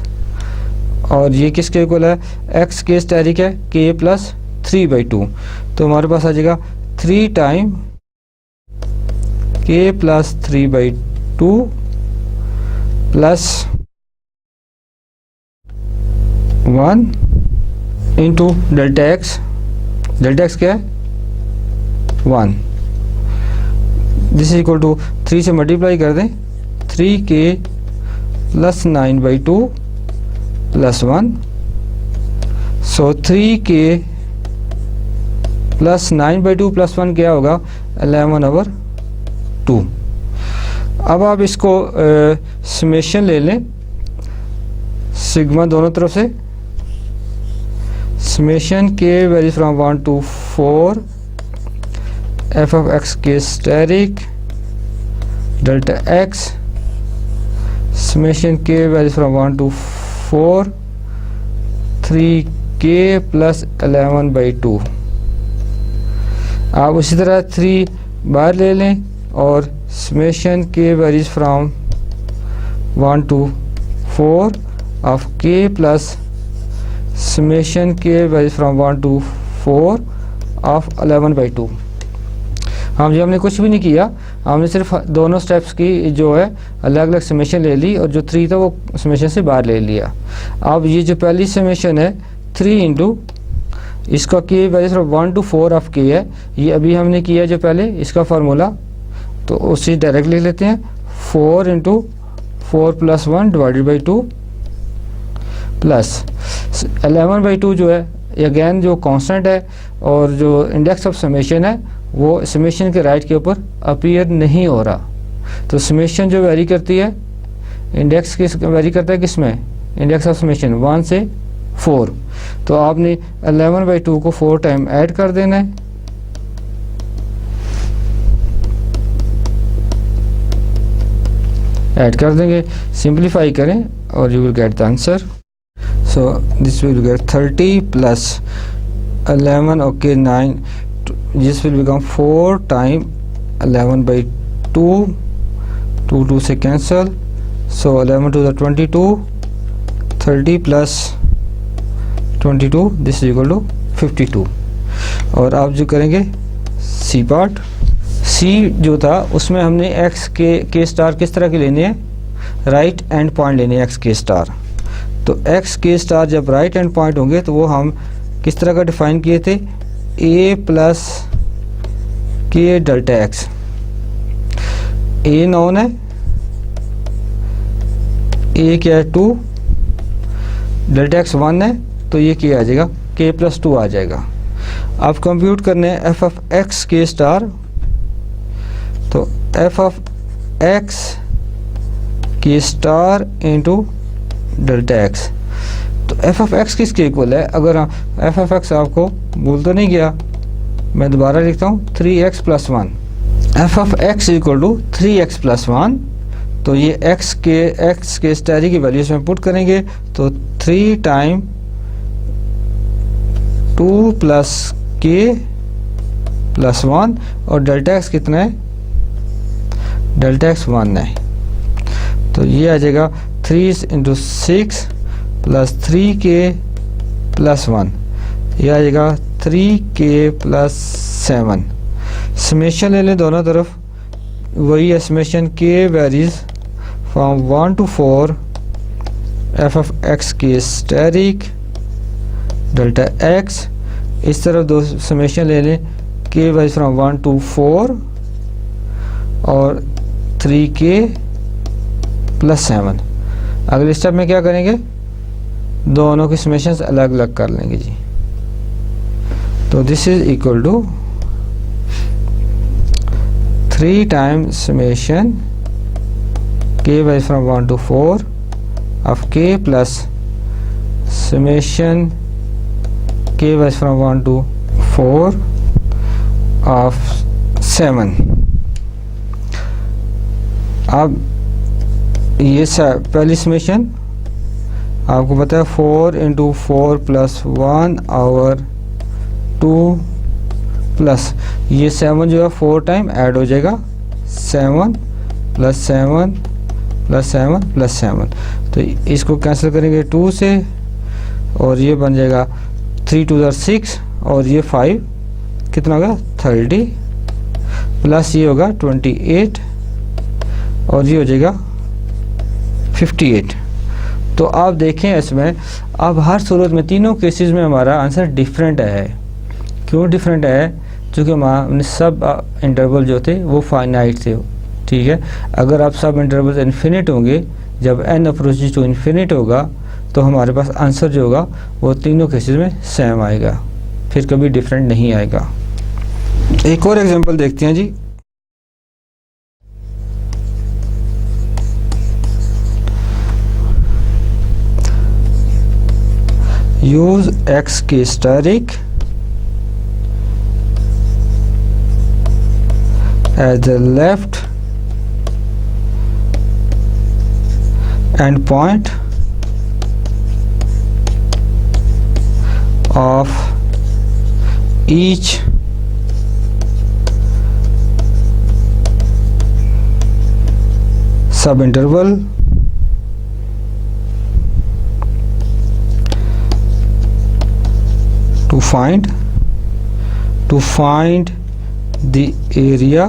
और ये किसके इक्वल है, एक्स के स्टैरिक है के प्लस 3/2। तो हमारे पास आ जाएगा 3 टाइम के plus 3/2 plus 1 into delta x. Delta x क्या है 1। दिस इज इक्वल टू 3 से मल्टीप्लाई कर दें, 3k प्लस 9/2 प्लस 1। सो 3k प्लस 9/2 प्लस 1 क्या होगा, 11/2। अब आप इसको समेशन ले लें, सिग्मा दोनों तरफ से, समेशन के very from 1 to 4 f of x के स्टैरिक डेल्टा एक्स, समेशन के very from 1 to 4 3k plus 11/2। आप उसी तरह 3 बार ले लें और समेशन के varies from 1 to 4 of k plus summation के वेरीज फ्रॉम 1 to 4 ऑफ 11/2। हमने कुछ भी नहीं किया, हमने सिर्फ दोनों स्टेप्स की जो है अलग अलग समेशन ले ली और जो 3 था वो समेशन से बाहर ले लिया। अब ये जो पहली समेशन है 3 इंटू इसका के वैल्यू फ्रॉम 1 to 4 ऑफ के है, ये अभी हमने किया जो पहले इसका फार्मूला, तो उसी डायरेक्ट लिख लेते हैं 4 into 4 plus 1 divided by 2 plus 11/2 जो है अगेन जो कांस्टेंट है और जो इंडेक्स ऑफ समेशन है वो समेशन के राइट के ऊपर अपीयर नहीं हो रहा। तो समेशन जो वेरी करती है, इंडेक्स किस वेरी करता है किस में, इंडेक्स ऑफ समेशन 1 से 4। तो आपने 11/2 को 4 टाइम ऐड कर देना है, ऐड कर देंगे, सिंप्लीफाई करें और you will get the answer. So this will get 30 plus 11 okay 9, this will become 4 time 11/2, 2 से cancel, so 11 to the 22, 30 plus 22 this is equal to 52। और आप जो करेंगे सी पार्ट, सी जो था उसमें हमने एक्स के स्टार किस तरह के लेने हैं, राइट एंड पॉइंट लेने हैं एक्स के स्टार। तो एक्स के स्टार जब राइट एंड पॉइंट होंगे तो वो हम किस तरह का डिफाइन किए थे, ए प्लस के डेल्टा एक्स। ए नोन है, ए क्या है 2, डेल्टा एक्स 1 है, तो ये क्या आ जाएगा के प्लस 2 आ जाएगा। अब कंप्यूट करने हैं एफ ऑफ एक्स के स्टार, तो एफ ऑफ एक्स के स्टार इंटू डेल्टा एक्स। तो एफ ऑफ एक्स किसके इक्वल है, अगर एफ ऑफ एक्स आपको भूल तो नहीं गया, मैं दोबारा लिखता हूँ 3x plus 1। F of x equal to 3x plus 1। तो ये एक्स के स्टैरी की वैल्यूज में पुट करेंगे तो 3 टाइम 2 प्लस के प्लस 1 और डेल्टा एक्स कितना है, डेल्टा एक्स 1 है। तो ये आ जाएगा 3 इंटू 6 प्लस 3k प्लस 1। ये आ जाएगा 3k+7। समेशन ले लें दोनों तरफ, वही है summation k varies from 1 to 4 f of x k asterisk delta x। इस तरफ दो समेशन ले लें k वेरीज फ्रॉम 1 to 4 और 3k+7। अगले स्टेप में क्या करेंगे, दोनों की समेशंस अलग अलग कर लेंगे जी। तो this is equal to 3 times summation k varies from 1 to 4 of k plus summation k varies from 1 to 4 of 7। अब ये पहली समेशन आपको पता है 4 × 4 + 1 और 2 प्लस ये 7 जो है 4 टाइम ऐड हो जाएगा, 7 + 7 + 7 + 7। तो इसको कैंसिल करेंगे 2 से और ये बन जाएगा 3 × 2 = 6 और ये 5 कितना होगा 30 प्लस ये होगा 28 और ये हो जाएगा 58। तो आप देखें इसमें अब हर सूरत में तीनों केसेस में हमारा आंसर डिफरेंट है। क्यों डिफरेंट है? क्योंकि हमारे सब इंटरवल जो थे वो फाइनाइट थे, ठीक है। अगर आप सब इंटरवल इन्फिनिट होंगे, जब n अप्रोचेस टू इन्फिनिट होगा तो हमारे पास आंसर जो होगा वो तीनों केसेस में सेम आएगा, फिर कभी डिफरेंट नहीं आएगा। एक और एग्जांपल देखते हैं जी। Use x k asterisk as the left end point of each subinterval to find the area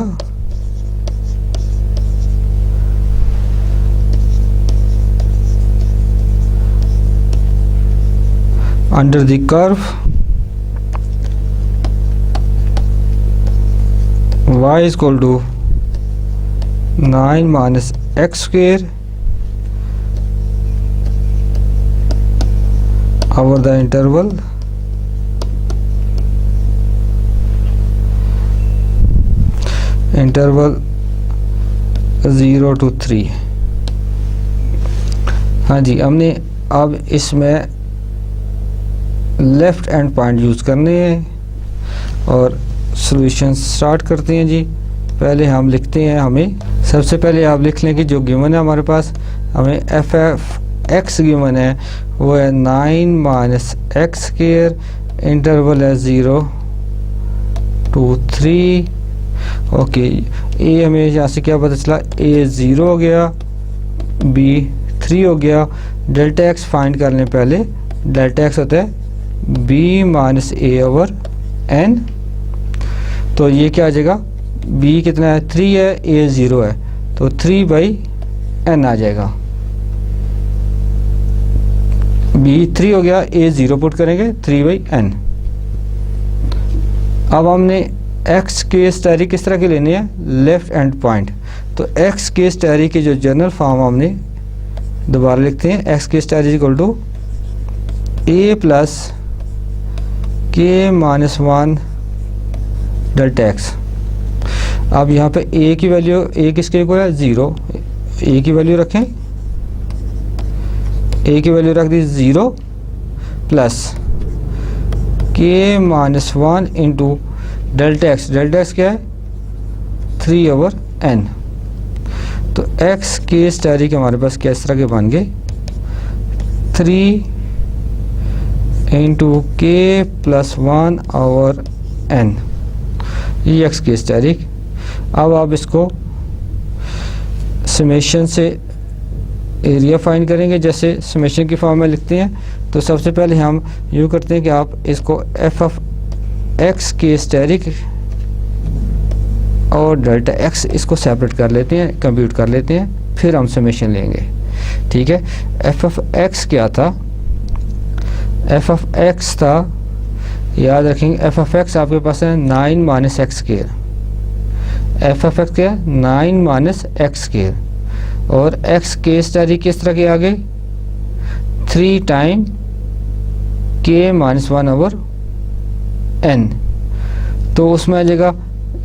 under the curve y is equal to 9 minus x square over the interval interval 0 to 3। हाँ जी, हमने अब इसमें left and point use करने हैं और solution start करते हैं जी। पहले हम लिखते हैं, हमें सबसे पहले आप लिख लें कि जो गिवन है हमारे पास, हमें एफ एक्स गिवन है वो है 9 माइनस एक्स स्क्वायर, इंटरवल है 0 to 3। ओके, ए हमें यहाँ से क्या पता चला, ए 0 हो गया, बी 3 हो गया। डेल्टा एक्स फाइंड कर लें पहले। डेल्टा एक्स होता है B minus a over n. तो ये क्या आ जाएगा, बी कितना है 3 है, ए 0 है, तो 3/n आ जाएगा। बी 3 हो गया, ए 0 पुट करेंगे 3/n। अब हमने एक्स के स्टेरिक किस तरह के लेने हैं, लेफ्ट एंड पॉइंट। तो एक्स के स्टेरिक की जो जनरल फॉर्म हमने दोबारा लिखते हैं, x k asterisk equal to a plus k minus 1 delta x. अब यहाँ पे ए की वैल्यू, ए किसके इक्वल है 0, ए की वैल्यू रखें, ए की वैल्यू रख दी 0 plus k minus 1 into delta x. Delta x क्या है 3/n। तो एक्स के स्टेरिक हमारे पास किस तरह के बन गए, 3 इंटू के प्लस 1/n, ये एक्स के स्टेरिक। अब आप इसको समेशन से एरिया फाइंड करेंगे, जैसे समेशन की फॉर्म में लिखते हैं। तो सबसे पहले हम यूँ करते हैं कि आप इसको F of x k steric और डेल्टा एक्स इसको सेपरेट कर लेते हैं, कंप्यूट कर लेते हैं, फिर हम समेशन लेंगे। ठीक है, एफ ऑफ एक्स क्या था? एफ ऑफ एक्स था, याद रखेंगे, एफ ऑफ एक्स आपके पास है 9 minus x square. F of x क्या है? 9 माइनस एक्स स्क्वायर। और एक्स के स्टेरिक किस तरह के आ गए? 3 time k minus 1 over n. तो उसमें आ जाएगा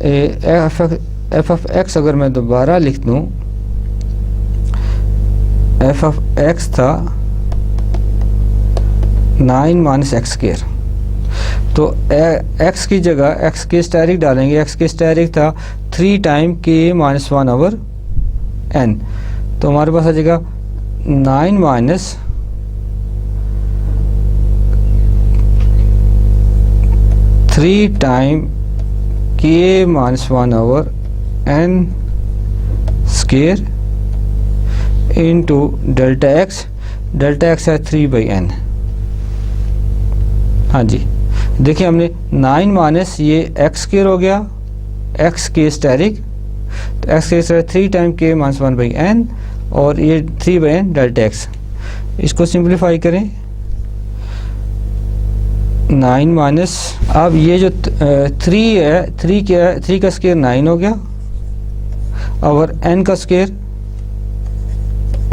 एफ ऑफ एक्स। अगर मैं दोबारा लिख दूं, एफ ऑफ एक्स था 9 माइनस एक्स स्क्वायर, तो एक्स की जगह एक्स के स्टेरिक डालेंगे। एक्स के स्टेरिक था 3 time k minus 1 over n. तो हमारे पास आ जाएगा 9 minus 3 time k minus 1 over n square into delta x. Delta x है 3/n। हाँ जी, देखिए हमने 9 माइनस ये एक्स स्क्वायर हो गया, एक्स के स्टेरिक, तो x k steric 3 time k minus 1/n और ये 3/n डेल्टा एक्स। इसको सिंप्लीफाई करें, 9 माइनस, अब ये जो 3 है, 3 क्या है? 3 का स्क्वायर 9 हो गया और n का स्क्वायर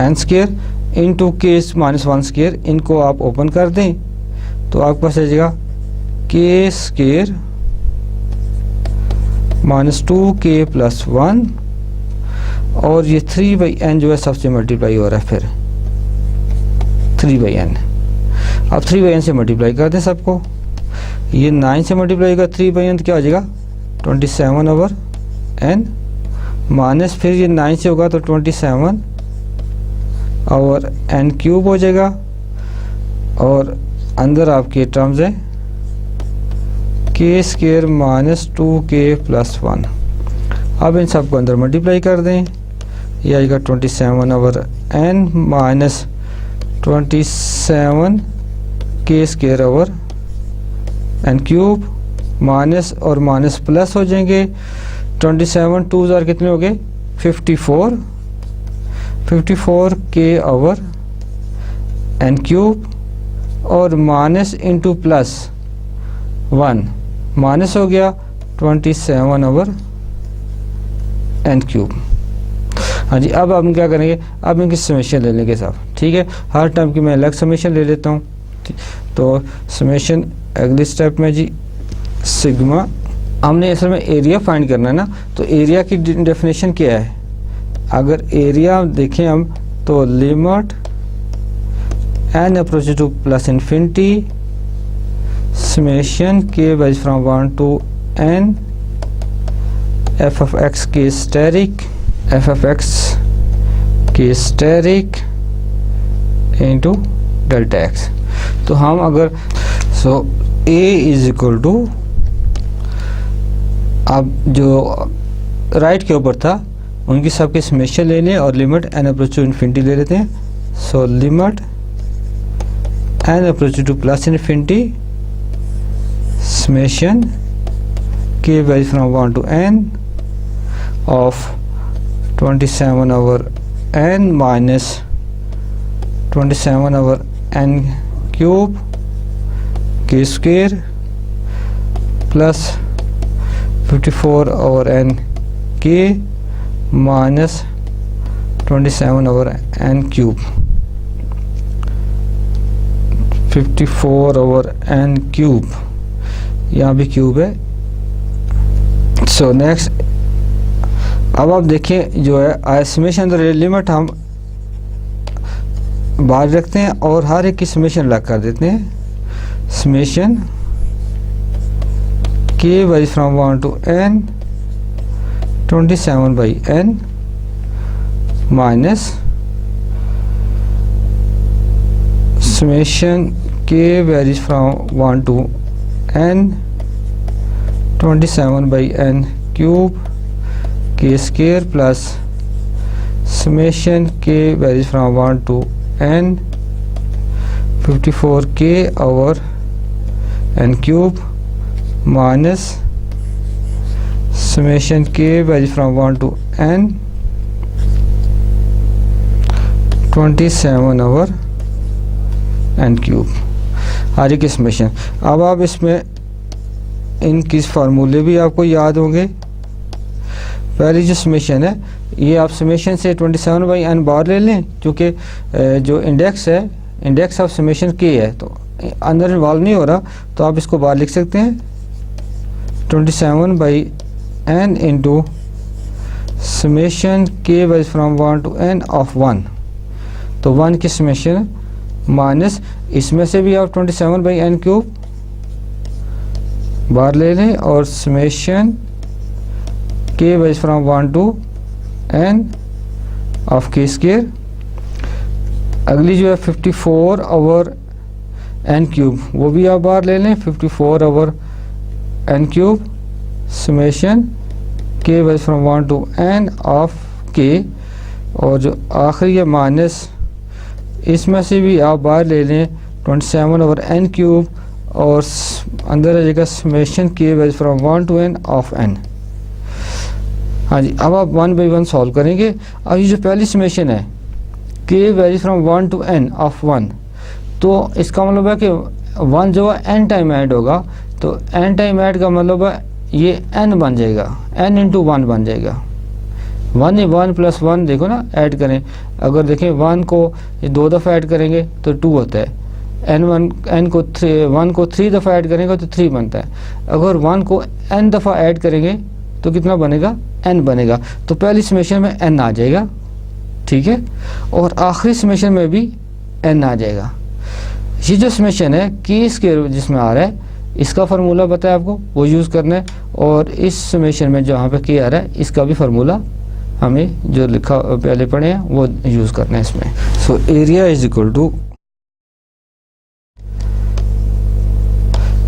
n स्क्वायर इंटू के माइनस 1 स्क्वायर। इनको आप ओपन कर दें तो आपके पास आ जाएगा के स्क्वायर माइनस 2k प्लस 1 और ये 3/n जो है सबसे मल्टीप्लाई हो रहा है, फिर 3/n। अब 3/n से मल्टीप्लाई कर दें सबको, ये 9 से मल्टीप्लाई का 3/n तो क्या हो जाएगा? 27 ओवर n माइनस, फिर ये 9 से होगा तो 27 ओवर n क्यूब हो जाएगा और अंदर आपके टर्म्स हैं के स्क्वायर माइनस 2k प्लस 1। अब इन सबको अंदर मल्टीप्लाई कर दें, ये आएगा 27 ओवर n माइनस 27 के square over n cube, minus और माइनस प्लस हो जाएंगे। 27 2 जार कितने हो गए? 54 के ओवर n क्यूब और माइनस इंटू प्लस 1 माइनस हो गया 27 ओवर n क्यूब। हाँ जी, अब हम क्या करेंगे? अब इनकी समेशन ले लेंगे साहब। ठीक है, हर टर्म की मैं अलग समेशन ले लेता हूँ। तो समेशन अगले स्टेप में जी सिग्मा, हमने असल में एरिया फाइंड करना है ना, तो एरिया की डेफिनेशन क्या है? अगर एरिया देखें हम तो limit n approach to plus infinity summation k varies from 1 to n f of x k asterisk, f of x k asterisk into delta x. तो हम अगर a इज इक्वल टू, अब जो राइट के ऊपर था उनकी सबके समेशन ले लें और limit n approach to infinity ले लेते हैं। So limit n approach to plus infinity summation k value from 1 to n of 27 over n minus 27 over n cube k square plus 54 over n k minus 27 over n cube, 54 over n cube, यहाँ भी cube है। So next, अब आप देखिए जो है summation limit हम बाहर रखते हैं और हर एक की समेशन अलग कर देते हैं। Summation k varies from 1 to n 27/n minus summation k varies from 1 to n 27/n cube k square plus summation k varies from 1 to n 54k over n cube minus summation k varies from 1 to n 27 over n cube। हर एक summation. अब आप इसमें इनकी फार्मूले भी आपको याद होंगे। पहली जो समेशन है ये आप समेशन से 27 बाई n बार ले लें, क्योंकि जो इंडेक्स है, इंडेक्स ऑफ समेशन k है, तो अंदर इन्वॉल्व नहीं हो रहा, तो आप इसको बाहर लिख सकते हैं 27 by n into summation k varies from 1 to n of 1। तो 1 की समेशन माइनस इसमें से भी आप 27 बाई n क्यूब बाहर ले लें और summation k varies from 1 to n of k square. अगली जो है 54 ओवर n क्यूब, वो भी आप बाहर ले लें 54 over n cube summation k varies from 1 to n of k। और जो आखिरी है माइनस इसमें से भी आप बाहर ले लें 27 ओवर n क्यूब और अंदर आ जाएगा summation k varies from 1 to n of n। हाँ जी, अब आप 1 बाई 1 सॉल्व करेंगे। अब ये जो पहली समेशन है k varies from 1 to n of 1, तो इसका मतलब है कि 1 जो है n टाइम ऐड होगा, तो n टाइम ऐड का मतलब है ये n बन जाएगा, n इंटू 1 बन जाएगा। 1 प्लस 1 देखो ना ऐड करें, अगर देखें 1 को ये 2 दफ़ा ऐड करेंगे तो 2 होता है, n को 1 को 3 दफ़ा ऐड करेंगे तो 3 बनता है। अगर 1 को n दफ़ा ऐड करेंगे तो कितना बनेगा, n बनेगा। तो पहली समेशन में n आ जाएगा, ठीक है, और आखिरी समेशन में भी n आ जाएगा। ये जो समेशन है k स्क्वायर जिसमें आ रहा है, इसका फार्मूला बताया आपको, वो यूज़ करना है। और इस समेशन में जहाँ पे k आ रहा है इसका भी फार्मूला हमें जो लिखा पहले पढ़े हैं वो यूज़ करना है इसमें। So area is equal to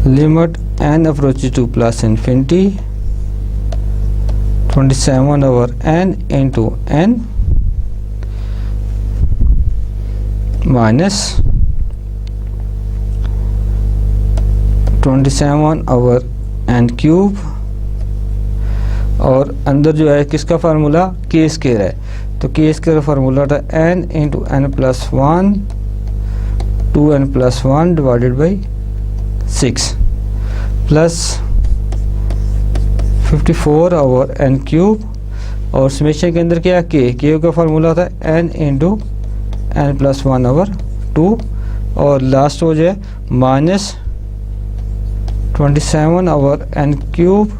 limit n approaches to plus infinity 27 over n into n minus 27 over n cube, और अंदर जो है किसका फार्मूला, k स्क्वायर है, तो k स्क्वायर का फार्मूला था n into n plus 1 2n plus 1 divided by 6 plus 54 over n cube, और समेशन के अंदर क्या है k का फार्मूला था n into n plus 1 over 2, और लास्ट हो जाए माइनस 27 ओवर n क्यूब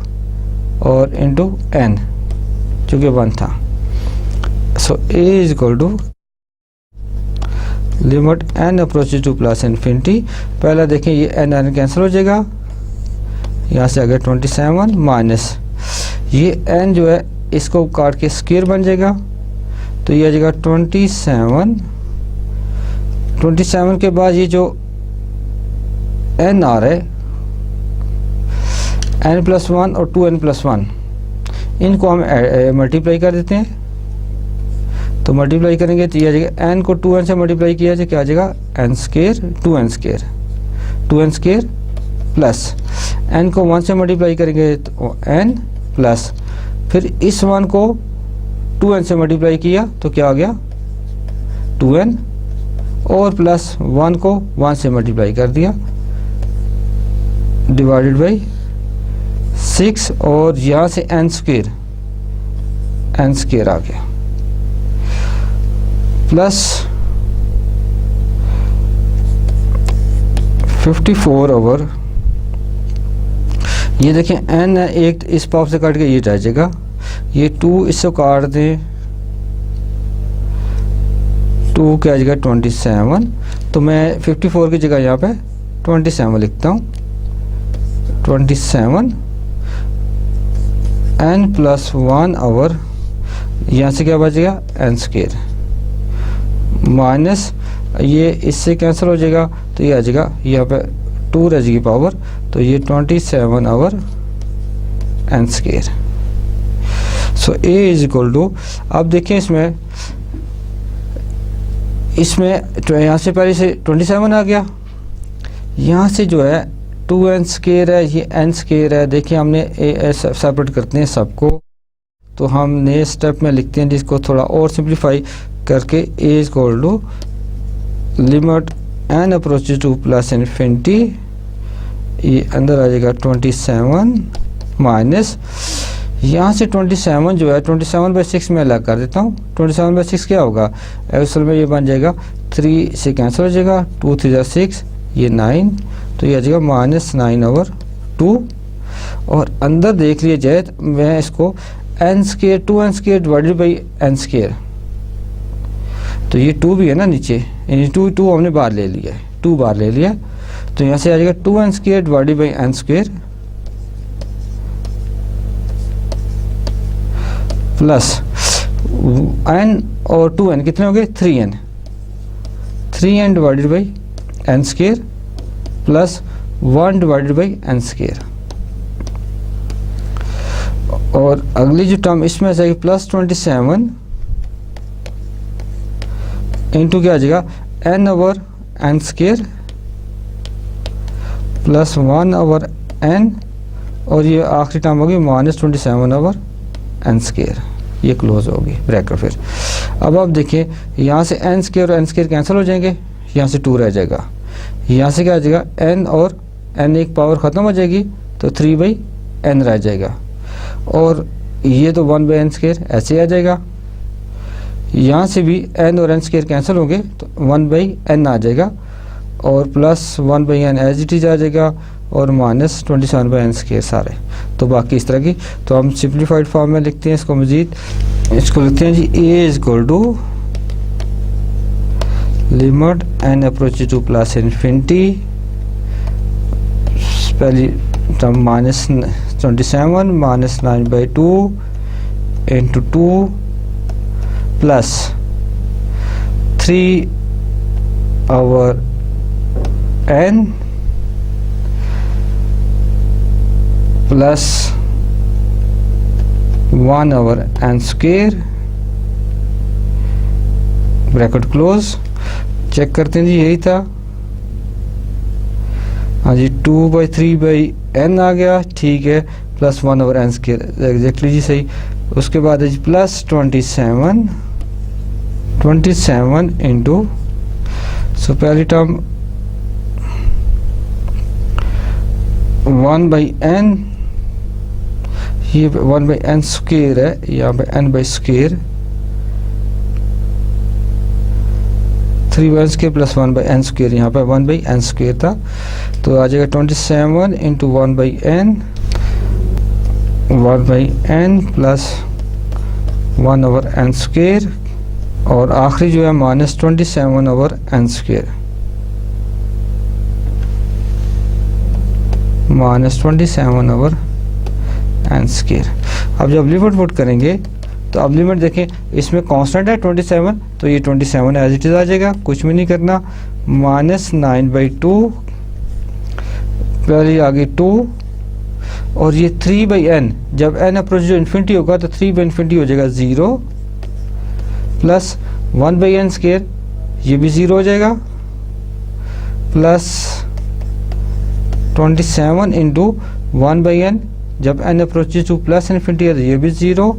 और इंटू n जो कि 1 था। So a is equal to limit n approaches to plus infinity. पहला देखें ये n कैंसिल हो जाएगा, यहाँ से आ गया 27 माइनस ये n जो है इसको काट के स्क्वायर बन जाएगा, तो ये आ जाएगा 27 के बाद ये जो n आ रहा है n प्लस 1 और 2n प्लस 1, इनको हम मल्टीप्लाई कर देते हैं। तो मल्टीप्लाई करेंगे तो ये आ जाएगा n को 2n से मल्टीप्लाई किया जाए क्या आ जाएगा n square 2n square plus n को 1 से मल्टीप्लाई करेंगे तो n प्लस फिर इस 1 को 2n से मल्टीप्लाई किया तो क्या आ गया 2n, और प्लस 1 को 1 से मल्टीप्लाई कर दिया डिवाइडेड बाई 6, और यहाँ से n स्क्वायर आ गया प्लस 54 ओवर, ये देखें n एक इस पाव से काट के ये रह जाएगा, ये 2 इससे काट दें 2 क्या आ जाएगा 27, तो मैं 54 की जगह यहाँ पे 27 लिखता हूँ, 27 n प्लस 1 ओवर यहाँ से क्या बचेगा n स्क्वायर माइनस ये इससे कैंसिल हो जाएगा, तो ये आ जाएगा यहाँ पे 2 रह जाएगी पावर, तो ये 27 over n square. So a is equal to, अब देखें इसमें इसमें तो यहाँ से पहले से 27 आ गया, यहाँ से जो है 2n स्क्वायर है, ये n स्क्वायर है। देखिए हमने सेपरेट करते हैं सबको, तो हम नए स्टेप में लिखते हैं जिसको थोड़ा और सिंप्लीफाई करके a is equal to limit n approaches to plus infinity, ये अंदर आ जाएगा 27 माइनस यहाँ से 27 जो है 27/6 में अलग कर देता हूँ। 27/6 क्या होगा, एक्चुअल में ये बन जाएगा 3 से कैंसिल हो जाएगा, 2 3 6, ये 9, तो ये आ जाएगा -9/2। और अंदर देख लिए जाए तो मैं इसको n square 2n square divided by n square, तो ये 2 भी है ना नीचे, यानी 2 हमने बाहर ले लिया है, 2 बाहर ले लिया, तो यहाँ से आ जाएगा 2n square divided by n square plus n और 2n कितने हो गए 3n divided by n square plus 1 divided by n square. और अगली जो टर्म इसमें आ जाएगी +27 इंटू क्या आ जाएगा n/n स्क्वायर प्लस 1/n, और ये आखिरी टर्म होगी -27/n स्क्वायर, ये क्लोज होगी ब्रैकेट। फिर अब आप देखिए यहाँ से n स्क्वायर और n स्क्वायर कैंसिल हो जाएंगे, यहाँ से 2 रह जाएगा, यहाँ से क्या आ जाएगा n और n एक पावर ख़त्म हो जाएगी, तो 3/n रह जाएगा, और ये तो 1/n स्क्वायर ऐसे आ जाएगा। यहाँ से भी n और n स्क्वायर कैंसिल होंगे तो 1/n आ जाएगा, और plus 1/n as it is आ जाएगा, और -27/n स्क्वायर सारे। तो बाकी इस तरह की, तो हम सिंप्लीफाइड फॉर्म में लिखते हैं इसको मज़ीद, इसको लिखते हैं जी a is equal to limit n approaches to plus infinity, पहली term -27 -9/2 into 2 plus 3/n plus 1/n square, bracket close. Check करते हैं जी, यही था, हाँ जी 2/3/n आ गया, ठीक है, प्लस 1/n स्क्वायर एग्जैक्टली जी सही। उसके बाद है जी प्लस 27 इंटू, सो पहली टर्म 1/n, ये 1/n स्क्वायर है, यहाँ पे n/स्क्वायर 3/n square plus 1/n square, यहाँ पे 1/n स्क्वायर था, तो आ जाएगा 27 into 1/n plus 1/n square, और आखिरी जो है -27/n स्क्वायर, -27/n स्क्वायर। अब जब लिमिट पुट करेंगे तो अब लिमिट देखें, इसमें कांस्टेंट है 27, तो ये 27 एज इट इज आ जाएगा, कुछ भी नहीं करना, -9/2 पहले आगे 2, और ये 3/n, जब n अप्रोच जो इन्फिनिटी होगा तो 3/इन्फिनिटी हो जाएगा 0, प्लस 1/n स्क्वायर, ये भी 0 हो जाएगा, प्लस 27 इंटू 1/n, जब n approaches to plus infinity है तो ये भी 0,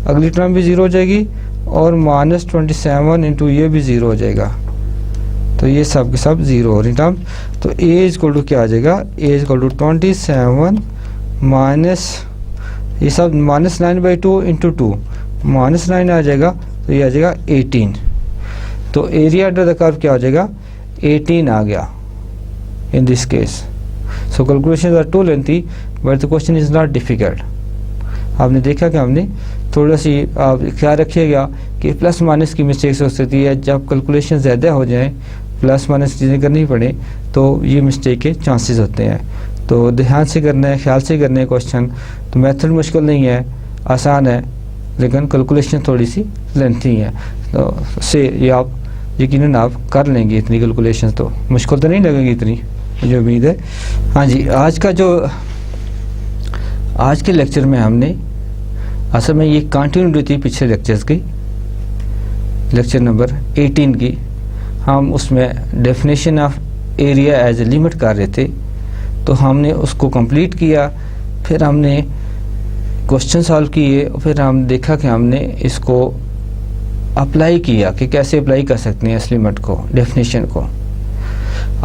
अगली टर्म भी 0 हो जाएगी, और -27 इंटू ये भी 0 हो जाएगा, तो ये सब के सब 0 हो रही टर्म। तो a इज इक्वल टू क्या आ जाएगा, a is equal to 27 minus ये सब -9/2 इंटू 2, -9 आ जाएगा, तो ये आ जाएगा 18। तो एरिया अंडर द कर्व क्या हो जाएगा, 18 आ गया in this case. So calculations are too lengthy but the question is not difficult. आपने देखा कि हमने थोड़ा सी आप ख्याल रखिएगा कि प्लस माइनस की मिस्टेक्स हो सकती है, जब कैलकुलेशन ज़्यादा हो जाए प्लस माइनस चीज़ें करनी पड़े तो ये मिस्टेक के चांसेस होते हैं। तो ध्यान से करना है, ख्याल से करना है क्वेश्चन। तो मेथड मुश्किल नहीं है, आसान है, लेकिन कैलकुलेशन थोड़ी सी लेंथी है, तो से ये आप यकीनन आप कर लेंगे, इतनी कैलकुलेशन तो मुश्किल तो नहीं लगेगी इतनी, मुझे उम्मीद है। हाँ जी, आज के लेक्चर में हमने असल में ये कंटिन्यूटी थी पिछले लेक्चर्स की, लेक्चर नंबर 18 की। हम उसमें definition of area as a limit कर रहे थे, तो हमने उसको कंप्लीट किया। फिर हमने क्वेश्चन सॉल्व किए, फिर हम देखा कि हमने इसको अप्लाई किया कि कैसे अप्लाई कर सकते हैं इस लिमिट को, डेफिनेशन को।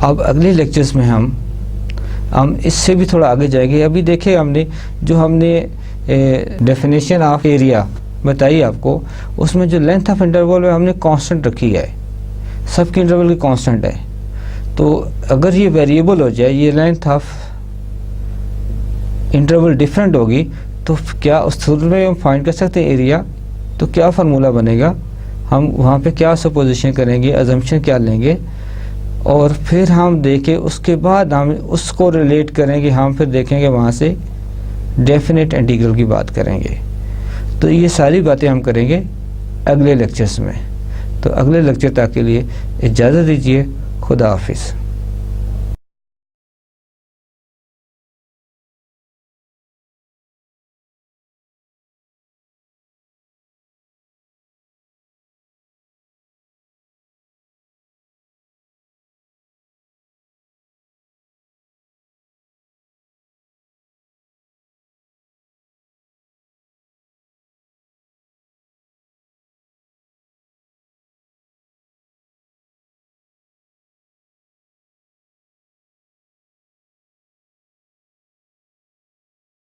अब अगले लेक्चर्स में हम इससे भी थोड़ा आगे जाएंगे। अभी देखिए हमने डेफिनेशन ऑफ एरिया बताई आपको, उसमें जो लेंथ ऑफ इंटरवल है हमने कांस्टेंट रखी है, सबके इंटरवल की कांस्टेंट है। तो अगर ये वेरिएबल हो जाए, ये लेंथ ऑफ इंटरवल डिफरेंट होगी, तो क्या उस सूरत में हम फाइंड कर सकते हैं एरिया? तो क्या फार्मूला बनेगा, हम वहाँ पे क्या सपोजिशन करेंगे, अजम्पशन क्या लेंगे, और फिर हम देखें उसके बाद हम उसको रिलेट करेंगे, हम फिर देखेंगे वहाँ से डेफिनेट इंटीग्रल की बात करेंगे। तो ये सारी बातें हम करेंगे अगले लेक्चर्स में। तो अगले लेक्चर तक के लिए इजाज़त दीजिए। खुदा हाफिज़।